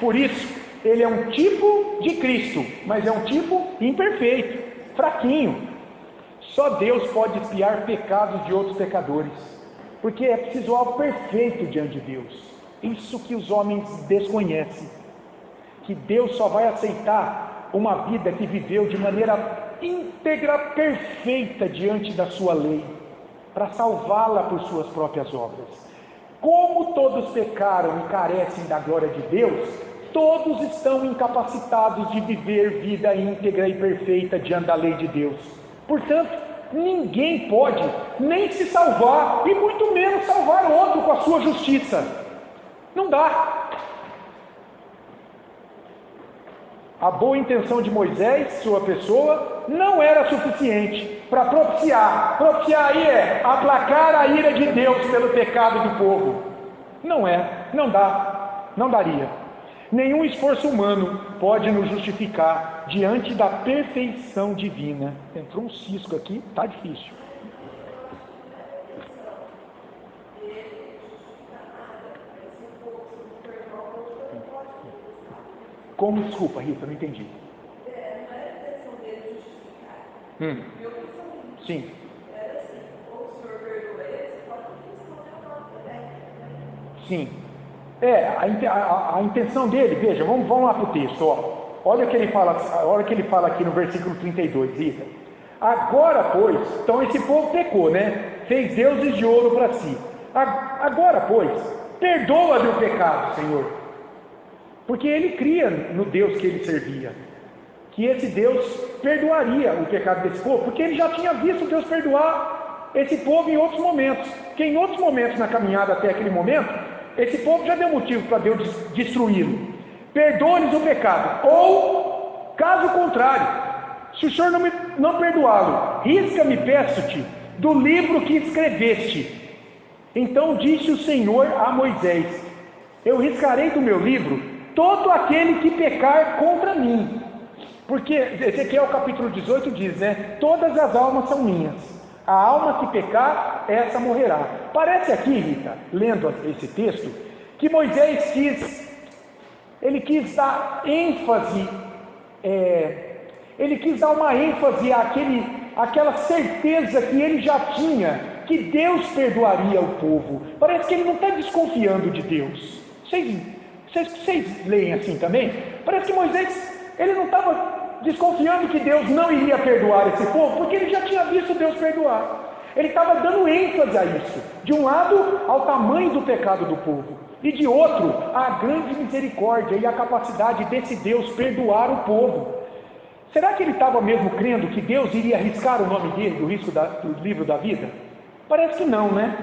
Por isso, ele é um tipo de Cristo, mas é um tipo imperfeito, fraquinho. Só Deus pode expiar pecados de outros pecadores, porque é preciso algo perfeito diante de Deus. Isso que os homens desconhecem, que Deus só vai aceitar uma vida que viveu de maneira íntegra, perfeita diante da sua lei, para salvá-la por suas próprias obras. Como todos pecaram e carecem da glória de Deus, todos estão incapacitados de viver vida íntegra e perfeita diante da lei de Deus. Portanto, ninguém pode nem se salvar, e muito menos salvar outro com a sua justiça. Não dá. A boa intenção de Moisés, sua pessoa, não era suficiente para propiciar. Propiciar aí é aplacar a ira de Deus pelo pecado do povo. Não dá, não daria. Nenhum esforço humano pode nos justificar diante da perfeição divina. Entrou um cisco aqui, tá difícil. Como? Desculpa, Rita, não entendi. Não era a intenção dele justificar. Meu pensamento. Sim. Era assim: ou o senhor perdoa ele, você pode responder o nome também. Sim. A intenção dele, veja, vamos lá para o texto. Olha o que ele fala aqui no versículo 32, Rita. Agora, pois, então esse povo pecou, né? Fez deuses de ouro para si. Agora, pois, perdoa-lhe o pecado, Senhor. Porque ele cria no Deus que ele servia, que esse Deus perdoaria o pecado desse povo, porque ele já tinha visto Deus perdoar esse povo em outros momentos, porque em outros momentos na caminhada até aquele momento, esse povo já deu motivo para Deus destruí-lo. Perdoa-lhes o pecado. Ou, caso contrário, se o Senhor não perdoá-lo, risca-me, peço-te, do livro que escreveste. Então disse o Senhor a Moisés: eu riscarei do meu livro todo aquele que pecar contra mim. Porque Ezequiel capítulo 18 diz, né? Todas as almas são minhas. A alma que pecar, essa morrerá. Parece aqui, Rita, lendo esse texto, que Moisés quis dar ênfase, ele quis dar uma ênfase àquela certeza que ele já tinha, que Deus perdoaria o povo. Parece que ele não está desconfiando de Deus. Vocês leem assim também? Parece que Moisés, ele não estava desconfiando que Deus não iria perdoar esse povo, porque ele já tinha visto Deus perdoar. Ele estava dando ênfase a isso. De um lado, ao tamanho do pecado do povo, e de outro, à grande misericórdia e à capacidade desse Deus perdoar o povo. Será que ele estava mesmo crendo que Deus iria arriscar o nome dele do livro da vida? Parece que não, né?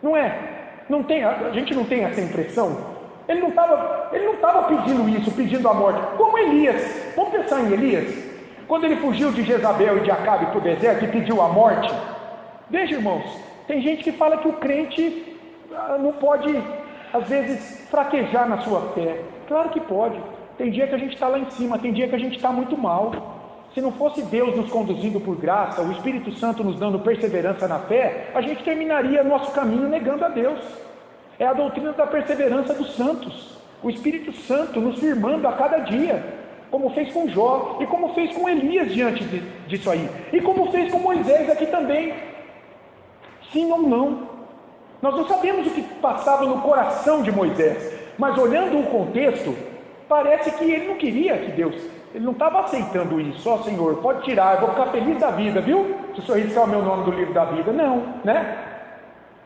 Não é? A gente não tem essa impressão? Ele não estava pedindo isso, pedindo a morte, como Elias. Vamos pensar em Elias, quando ele fugiu de Jezabel e de Acabe para o deserto e pediu a morte. Veja, irmãos, tem gente que fala que o crente não pode, às vezes, fraquejar na sua fé. Claro que pode. Tem dia que a gente está lá em cima, tem dia que a gente está muito mal. Se não fosse Deus nos conduzindo por graça, o Espírito Santo nos dando perseverança na fé, a gente terminaria nosso caminho negando a Deus. É a doutrina da perseverança dos santos. O Espírito Santo nos firmando a cada dia, como fez com Jó, e como fez com Elias diante disso aí, e como fez com Moisés aqui também. Sim ou não? Nós não sabemos o que passava no coração de Moisés, mas olhando o contexto, parece que ele não queria que Deus, ele não estava aceitando isso. Ó Senhor, pode tirar, eu vou ficar feliz da vida, viu? Se o Senhor riscar o meu nome do livro da vida. Não, né?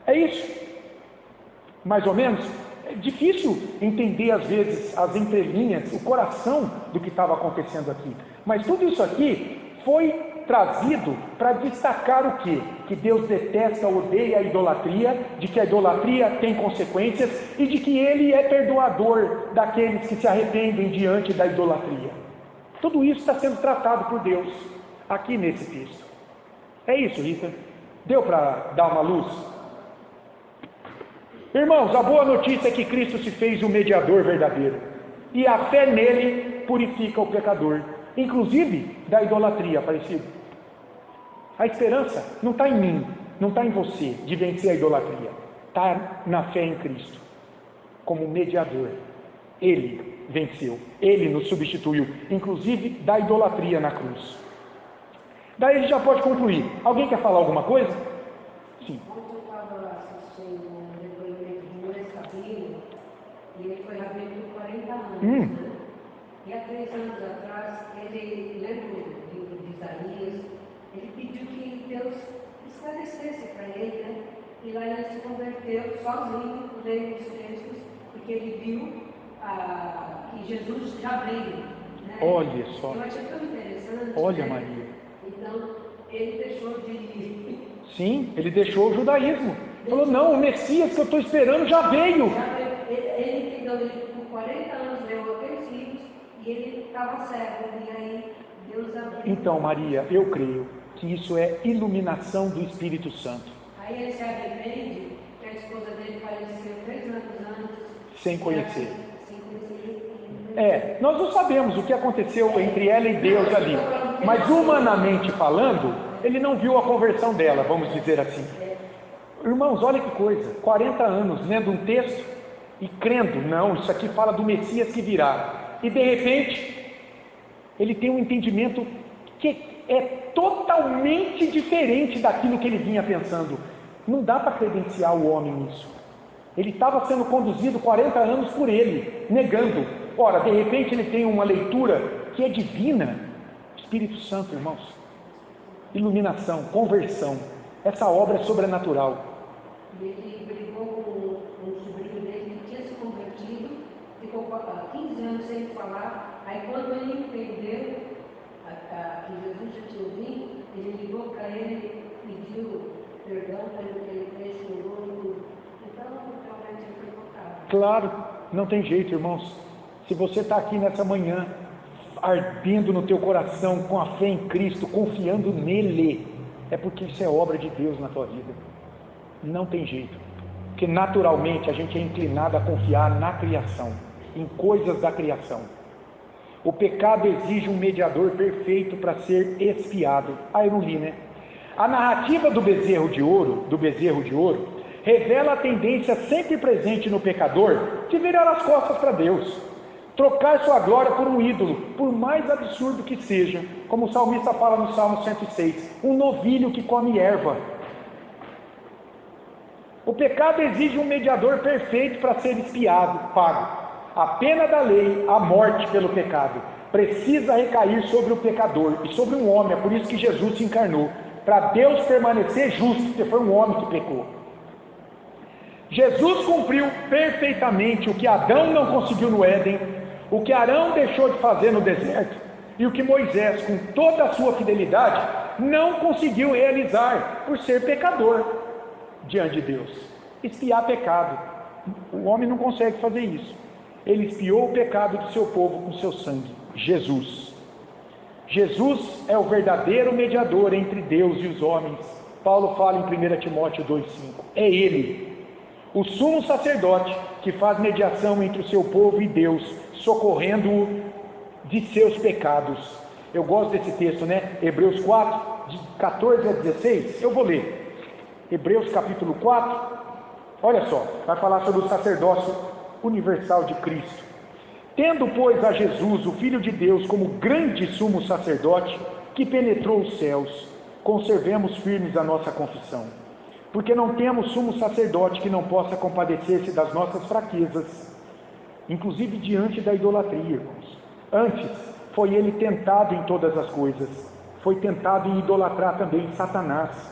É isso. Mais ou menos. É difícil entender às vezes as entrelinhas, o coração do que estava acontecendo aqui. Mas tudo isso aqui foi trazido para destacar o quê? Que Deus detesta, odeia a idolatria, de que a idolatria tem consequências e de que Ele é perdoador daqueles que se arrependem diante da idolatria. Tudo isso está sendo tratado por Deus aqui nesse texto. É isso, Rita? Deu para dar uma luz? Irmãos, a boa notícia é que Cristo se fez o mediador verdadeiro, e a fé nele purifica o pecador, inclusive da idolatria, parecido. A esperança não está em mim, não está em você, de vencer a idolatria, está na fé em Cristo, como mediador. Ele venceu, ele nos substituiu, inclusive da idolatria na cruz. Daí a gente já pode concluir. Alguém quer falar alguma coisa? Sim. E ele foi rabino por 40 anos, né? E há 3 anos atrás, ele, lendo o livro de Isaías, ele pediu que Deus esclarecesse para ele, né? E lá ele se converteu sozinho, lendo os textos, porque ele viu que Jesus já veio, né? Olha só. Eu achei tão interessante. Olha, né? Maria. Então, ele deixou de... Sim, ele deixou o judaísmo. Falou, não, o Messias que eu estou esperando já veio. Ele entendeu, ele por 40 anos leu aqueles livros e ele estava cego, e aí Deus abriu. Então, Maria, eu creio que isso é iluminação do Espírito Santo. Aí ele se arrepende que a esposa dele faleceu 3 anos antes. Sem conhecer. Sem conhecer. Nós não sabemos o que aconteceu entre ela e Deus ali, mas humanamente falando, ele não viu a conversão dela, vamos dizer assim. Irmãos, olha que coisa, 40 anos lendo um texto e crendo, não, isso aqui fala do Messias que virá, e de repente ele tem um entendimento que é totalmente diferente daquilo que ele vinha pensando. Não dá para credenciar o homem nisso. Ele estava sendo conduzido 40 anos por ele, negando. Ora, de repente ele tem uma leitura que é divina. Espírito Santo, irmãos, iluminação, conversão, essa obra é sobrenatural. Ele brigou com um sobrinho dele que tinha se convertido, ficou 15 anos sem falar. Aí quando ele entendeu que Jesus já tinha vindo, ele ligou para ele, pediu perdão pelo que ele fez, chorou. Então, realmente ele foi tocado. Claro, não tem jeito, irmãos. Se você está aqui nessa manhã, ardendo no teu coração, com a fé em Cristo, confiando nele, é porque isso é obra de Deus na tua vida. Não tem jeito, porque naturalmente a gente é inclinado a confiar na criação, em coisas da criação. O pecado exige um mediador perfeito para ser expiado. Eu não li, né? A narrativa do bezerro de ouro, revela a tendência sempre presente no pecador de virar as costas para Deus, trocar sua glória por um ídolo, por mais absurdo que seja, como o salmista fala no Salmo 106, um novilho que come erva. O pecado exige um mediador perfeito para ser expiado, pago. A pena da lei, a morte pelo pecado, precisa recair sobre o pecador e sobre um homem. É por isso que Jesus se encarnou, para Deus permanecer justo, porque foi um homem que pecou. Jesus cumpriu perfeitamente o que Adão não conseguiu no Éden, o que Arão deixou de fazer no deserto, e o que Moisés, com toda a sua fidelidade, não conseguiu realizar, por ser pecador diante de Deus. Expiar pecado. O homem não consegue fazer isso. Ele expiou o pecado do seu povo com seu sangue. Jesus é o verdadeiro mediador entre Deus e os homens. Paulo fala em 1 Timóteo 2,5. É ele, o sumo sacerdote, que faz mediação entre o seu povo e Deus, socorrendo-o de seus pecados. Eu gosto desse texto, né? Hebreus 4, de 14 a 16. Eu vou ler. Hebreus capítulo 4. Olha só, vai falar sobre o sacerdócio universal de Cristo. Tendo, pois, a Jesus, o Filho de Deus, como grande sumo sacerdote, que penetrou os céus, conservemos firmes a nossa confissão, porque não temos sumo sacerdote que não possa compadecer-se das nossas fraquezas, inclusive diante da idolatria, irmãos. Antes, foi ele tentado em todas as coisas, foi tentado em idolatrar também Satanás,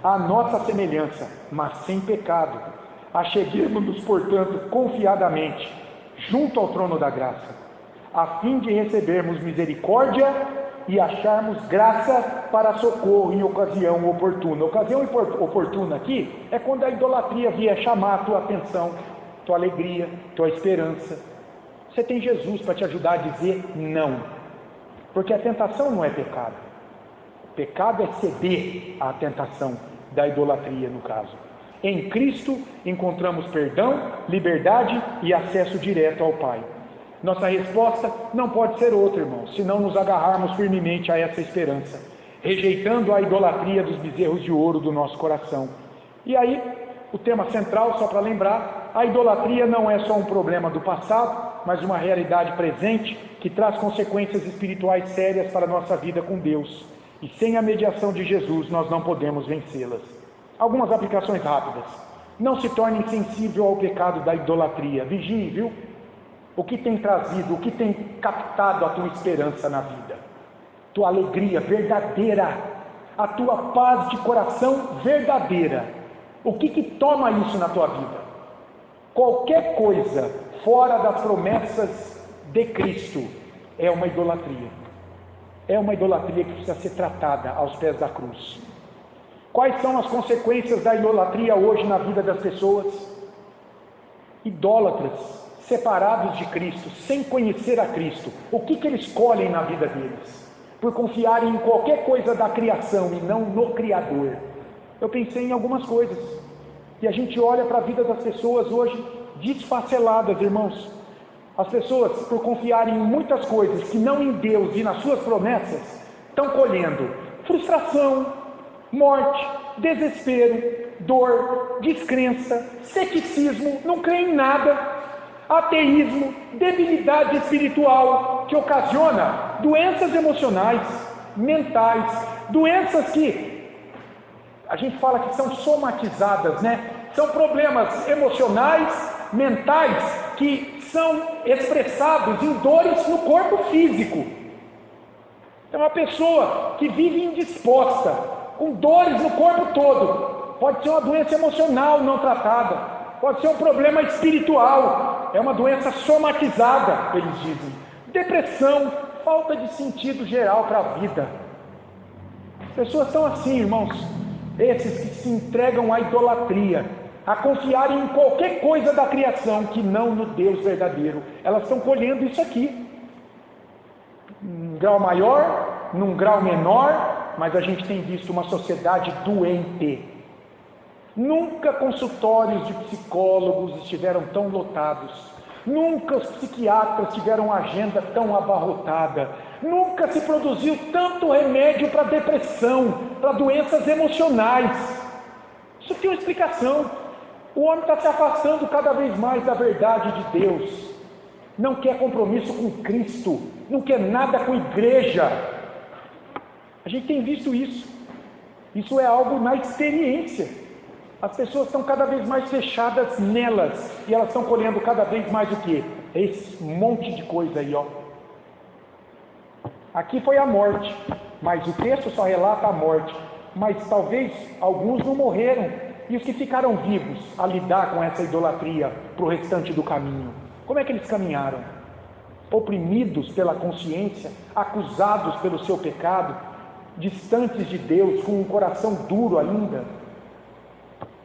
à nossa semelhança, mas sem pecado. Acheguemos-nos, portanto, confiadamente, junto ao trono da graça, a fim de recebermos misericórdia e acharmos graça para socorro em ocasião oportuna. Ocasião oportuna aqui é quando a idolatria vier chamar a tua atenção, tua alegria, tua esperança. Você tem Jesus para te ajudar a dizer não, porque a tentação não é pecado. O pecado é ceder à tentação da idolatria, no caso. Em Cristo encontramos perdão, liberdade e acesso direto ao Pai. Nossa resposta não pode ser outra, irmãos, se não nos agarrarmos firmemente a essa esperança, rejeitando a idolatria dos bezerros de ouro do nosso coração. E aí, o tema central, só para lembrar, a idolatria não é só um problema do passado, mas uma realidade presente que traz consequências espirituais sérias para a nossa vida com Deus. E sem a mediação de Jesus, nós não podemos vencê-las. Algumas aplicações rápidas. Não se torne insensível ao pecado da idolatria. Vigie, viu? O que tem trazido, o que tem captado a tua esperança na vida, tua alegria verdadeira, a tua paz de coração verdadeira. O que toma isso na tua vida? Qualquer coisa fora das promessas de Cristo é uma idolatria. É uma idolatria que precisa ser tratada aos pés da cruz. Quais são as consequências da idolatria hoje na vida das pessoas? Idólatras, separados de Cristo, sem conhecer a Cristo. O que eles escolhem na vida deles? Por confiarem em qualquer coisa da criação e não no Criador. Eu pensei em algumas coisas. E a gente olha para a vida das pessoas hoje desfaceladas, irmãos. As pessoas, por confiarem em muitas coisas que não em Deus e nas suas promessas, estão colhendo frustração, morte, desespero, dor, descrença, ceticismo, não creem em nada, ateísmo, debilidade espiritual, que ocasiona doenças emocionais, mentais, doenças que a gente fala que são somatizadas, né? São problemas emocionais, mentais, que são expressados em dores no corpo físico. É uma pessoa que vive indisposta, com dores no corpo todo. Pode ser uma doença emocional não tratada, pode ser um problema espiritual, é uma doença somatizada, eles dizem. Depressão, falta de sentido geral para a vida. As pessoas estão assim, irmãos, esses que se entregam à idolatria, a confiarem em qualquer coisa da criação que não no Deus verdadeiro. Elas estão colhendo isso aqui, num grau maior, num grau menor, mas a gente tem visto uma sociedade doente. Nunca consultórios de psicólogos estiveram tão lotados, nunca os psiquiatras tiveram agenda tão abarrotada, nunca se produziu tanto remédio para depressão, para doenças emocionais. Isso tem uma explicação. O homem está se afastando cada vez mais da verdade de Deus, não quer compromisso com Cristo, não quer nada com igreja. A gente tem visto isso. Isso é algo na experiência. As pessoas estão cada vez mais fechadas nelas, e elas estão colhendo cada vez mais o quê? Esse monte de coisa aí, ó. Aqui foi a morte, mas o texto só relata a morte, mas talvez alguns não morreram. E os que ficaram vivos a lidar com essa idolatria para o restante do caminho, como é que eles caminharam? Oprimidos pela consciência, acusados pelo seu pecado, distantes de Deus, com um coração duro ainda?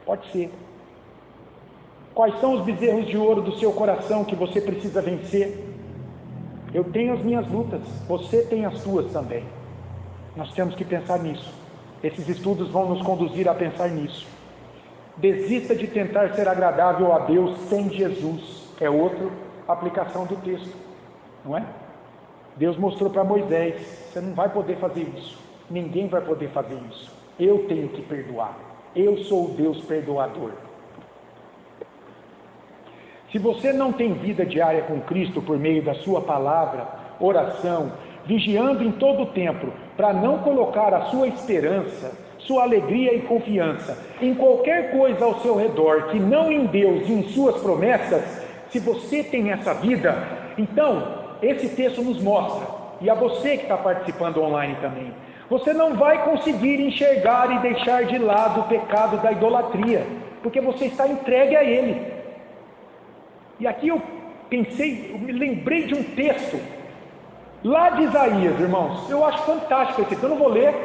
Pode ser. Quais são os bezerros de ouro do seu coração que você precisa vencer? Eu tenho as minhas lutas, você tem as suas também. Nós temos que pensar nisso. Esses estudos vão nos conduzir a pensar nisso. Desista de tentar ser agradável a Deus sem Jesus. É outra aplicação do texto, não é? Deus mostrou para Moisés: você não vai poder fazer isso, ninguém vai poder fazer isso, eu tenho que perdoar, eu sou o Deus perdoador. Se você não tem vida diária com Cristo por meio da sua palavra, oração, vigiando em todo o tempo para não colocar a sua esperança, sua alegria e confiança em qualquer coisa ao seu redor que não em Deus e em suas promessas, se você tem essa vida, então esse texto nos mostra, e a você que está participando online também, você não vai conseguir enxergar e deixar de lado o pecado da idolatria, porque você está entregue a ele. E aqui eu me lembrei de um texto lá de Isaías, irmãos. Eu acho fantástico esse texto, eu não vou ler,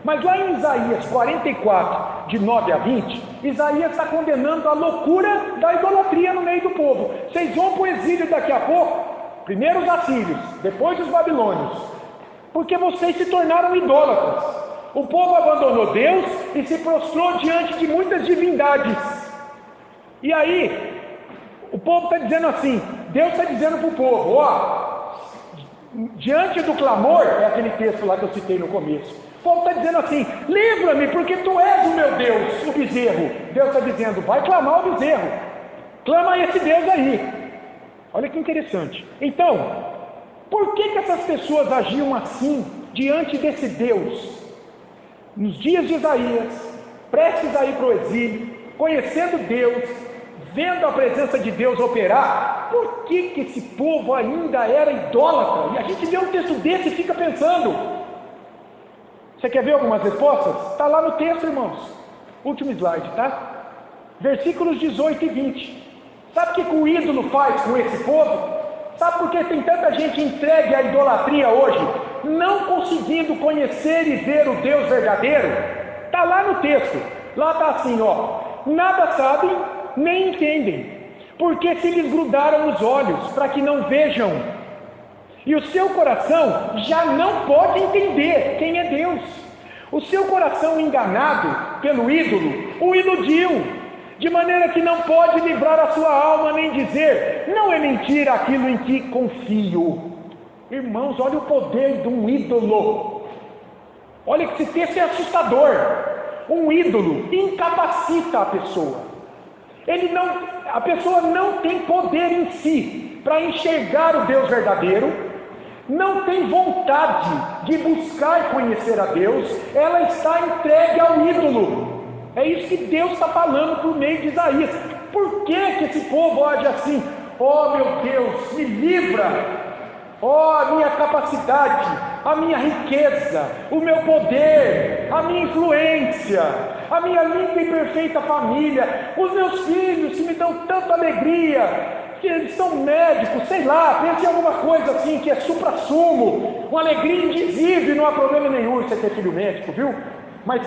mas lá em Isaías 44, de 9 a 20, Isaías está condenando a loucura da idolatria no meio do povo. Vocês vão para o exílio daqui a pouco, primeiro os assírios, depois os babilônios, porque vocês se tornaram idólatras. O povo abandonou Deus e se prostrou diante de muitas divindades. E aí, o povo está dizendo assim, Deus está dizendo para o povo, ó, diante do clamor, é aquele texto lá que eu citei no começo, o povo está dizendo assim, livra-me porque tu és o meu Deus, o bezerro. Deus está dizendo, vai clamar o bezerro, clama esse Deus aí. Olha que interessante. Então, por que essas pessoas agiam assim, diante desse Deus? Nos dias de Isaías, prestes a ir para o exílio, conhecendo Deus, vendo a presença de Deus operar, por que esse povo ainda era idólatra? E a gente lê um texto desse e fica pensando. Você quer ver algumas respostas? Está lá no texto, irmãos. Último slide, tá? Versículos 18 e 20. Sabe o que o ídolo faz com esse povo? Sabe por que tem tanta gente entregue à idolatria hoje, não conseguindo conhecer e ver o Deus verdadeiro? Está lá no texto. Lá está assim, ó. Nada sabem, nem entendem, porque se lhes grudaram os olhos, para que não vejam, e o seu coração já não pode entender quem é Deus. O seu coração enganado pelo ídolo o iludiu, de maneira que não pode livrar a sua alma, nem dizer, não é mentira aquilo em que confio. Irmãos, olha o poder de um ídolo. Olha que esse texto é assustador. Um ídolo incapacita a pessoa. A pessoa não tem poder em si para enxergar o Deus verdadeiro, não tem vontade de buscar conhecer a Deus, ela está entregue ao ídolo. É isso que Deus está falando por meio de Isaías. Por que esse povo age assim? Oh meu Deus, me livra! Oh, a minha capacidade, a minha riqueza, o meu poder, a minha influência, a minha linda e perfeita família, os meus filhos que me dão tanta alegria, que eles são médicos, sei lá, pense em alguma coisa assim que é supra-sumo, uma alegria indizível, não há problema nenhum você ter filho médico, viu? Mas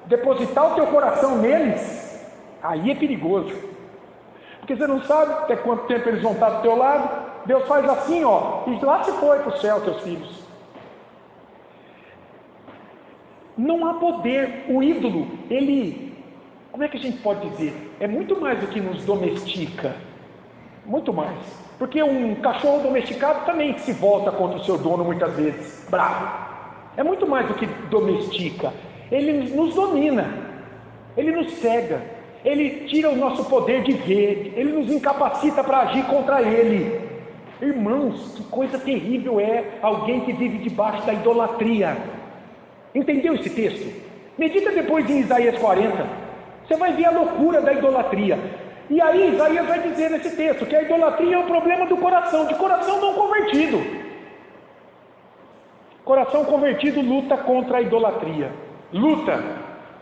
depositar o teu coração neles, Aí é perigoso. Porque você não sabe até quanto tempo eles vão estar do teu lado. Deus faz assim, ó, e lá se foi para o céu, teus filhos. Não há poder. O ídolo, ele, como é que a gente pode dizer? É muito mais do que nos domestica. Muito mais. Porque um cachorro domesticado também se volta contra o seu dono muitas vezes, bravo. É muito mais do que domestica. Ele nos domina. Ele nos cega. Ele tira o nosso poder de ver. Ele nos incapacita para agir contra ele. Irmãos, que coisa terrível é alguém que vive debaixo da idolatria. Entendeu esse texto? Medita depois em Isaías 40. Você vai ver a loucura da idolatria. E aí Isaías vai dizer nesse texto que a idolatria é um problema do coração, de coração não convertido. Coração convertido luta contra a idolatria. Luta.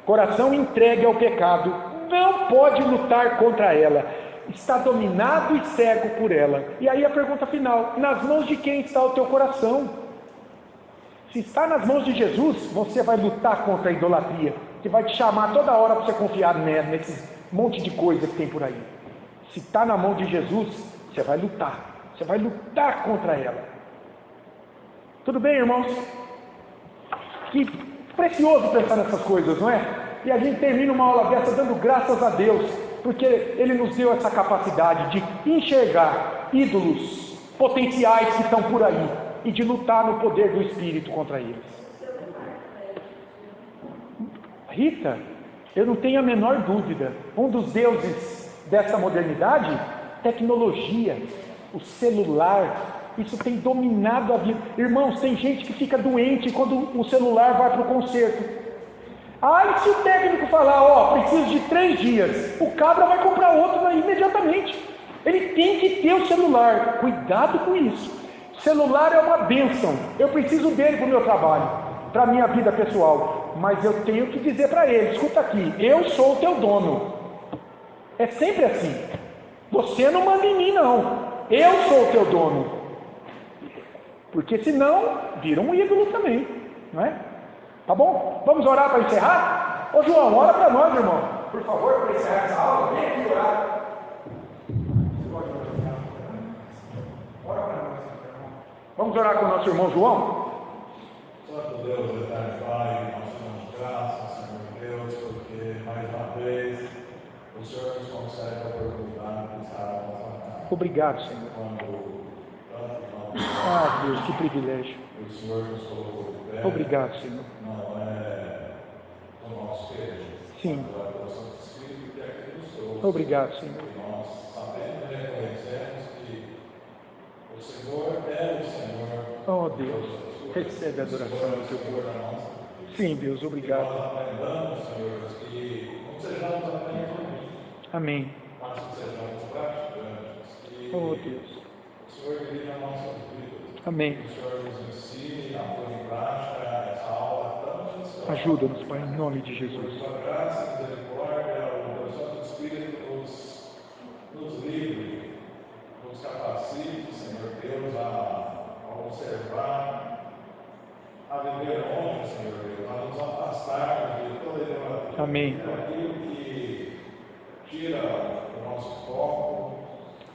Coração entregue ao pecado não pode lutar contra ela. Está dominado e cego por ela. E aí a pergunta final: nas mãos de quem está o teu coração? Se está nas mãos de Jesus, você vai lutar contra a idolatria, que vai te chamar toda hora para você confiar nesse monte de coisa que tem por aí. Se está na mão de Jesus, você vai lutar contra ela. Tudo bem, irmãos? Que precioso pensar nessas coisas, não é? E a gente termina uma aula dessa dando graças a Deus, porque Ele nos deu essa capacidade de enxergar ídolos potenciais que estão por aí e de lutar no poder do Espírito contra eles. Rita, eu não tenho a menor dúvida, um dos deuses dessa modernidade, tecnologia, o celular, isso tem dominado a vida. Irmãos, tem gente que fica doente quando o celular vai para o concerto. E se o técnico falar, preciso de 3 dias, o cabra vai comprar outro imediatamente. Ele tem que ter o celular. Cuidado com isso. Celular é uma bênção. Eu preciso dele para o meu trabalho, para a minha vida pessoal. Mas eu tenho que dizer para ele: escuta aqui, eu sou o teu dono. É sempre assim. Você não manda em mim, não. Eu sou o teu dono. Porque senão vira um ídolo também, não é? Tá bom? Vamos orar para encerrar? Ô João, ora para nós, irmão. Por favor, para encerrar essa aula, vem aqui orar. Ora para nós, irmão. Vamos orar com o nosso irmão João? Santo Deus, eterno Pai, nós damos graças, Senhor Deus, porque mais uma vez o Senhor nos concede a oportunidade de estar à nossa casa. Obrigado, Senhor. Deus, que privilégio. O Senhor nos colocou de pé. Obrigado, Senhor. Não é o nosso querer. Sim. O Santo Espírito que aqui nos trouxe. Obrigado, Senhor. E nós sabemos e reconhecemos que o Senhor é o Senhor. Oh Deus, recebe a adoração do teu povo. Sim, Deus, obrigado. Nós aprendamos, Senhor, que não sejamos apenas ouvintes, Amém. mas que sejamos praticantes. Que Oh Deus. o Senhor dirija a nossa vida. Amém. Que o Senhor nos ensine a pôr em prática essa aula tão preciosa. Ajuda-nos, Pai, em nome de Por Jesus. sua graça e misericórdia, o teu Santo Espírito nos livre, nos capacite, Senhor Deus, a observar, a viver longe, Senhor Deus, a nos afastar de toda idolatria. Amém. Aquilo que tira o nosso foco,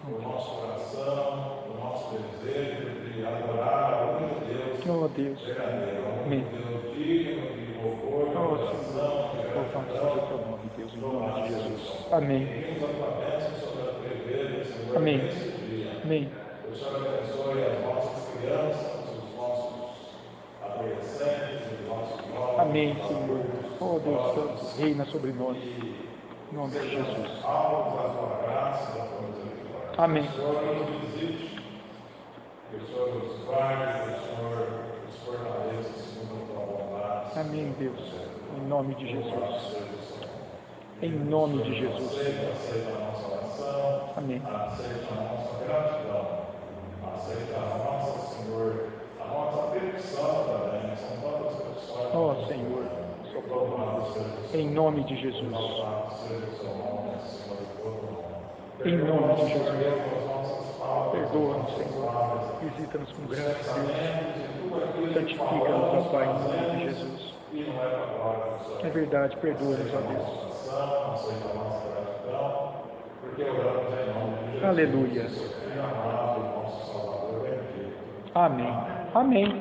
o nosso coração, o nosso desejo de adorar a único Deus. Oh Deus. Verdadeiro, Amém. Deus digno de louvor, de Oh adoração, Senhor, de louvado seja o teu nome, Deus, em nome de Jesus. Amém. pedimos a tua bênção sobre a tua igreja, Senhor, Amém. nesse dia. Amém. Que o Senhor abençoe as nossas crianças, os nossos adolescentes, os nossos jovens. Amém, Senhor. Oh Deus Santo, reina sobre nós. Em nome de Jesus. Alvos da tua graça, da tua misericórdia. Amém. Que o Senhor nos visite, que o Senhor nos guarde, que o Senhor nos fortaleça segundo a tua vontade. Amém, Deus. Em nome de Jesus. Em nome de Jesus. Aceita a nossa oração. Amém. Aceita a nossa gratidão. Aceita a nossa, Senhor, a nossa petição também. São tantas petições. Oh Senhor. Louvado seja o Senhor. Em nome de Jesus. Louvado seja o seu nome, Senhor, de todo nome. Em nome de Jesus. Perdoa-nos nossas faltas, Perdoa-nos, nossas Senhor. faltas, Visita-nos com graça, Deus. pensamentos e tudo aquilo que Santifica-nos, ó falamos, Pai, em nome de fazemos, Jesus. e não é para a glória do Senhor. É verdade, perdoa-nos, ó Deus. Nossa confissão, aceita a nossa gratidão, porque oramos em nome de Jesus. Aleluia. Seu Filho amado, nosso Salvador bendito. Amém. Amém.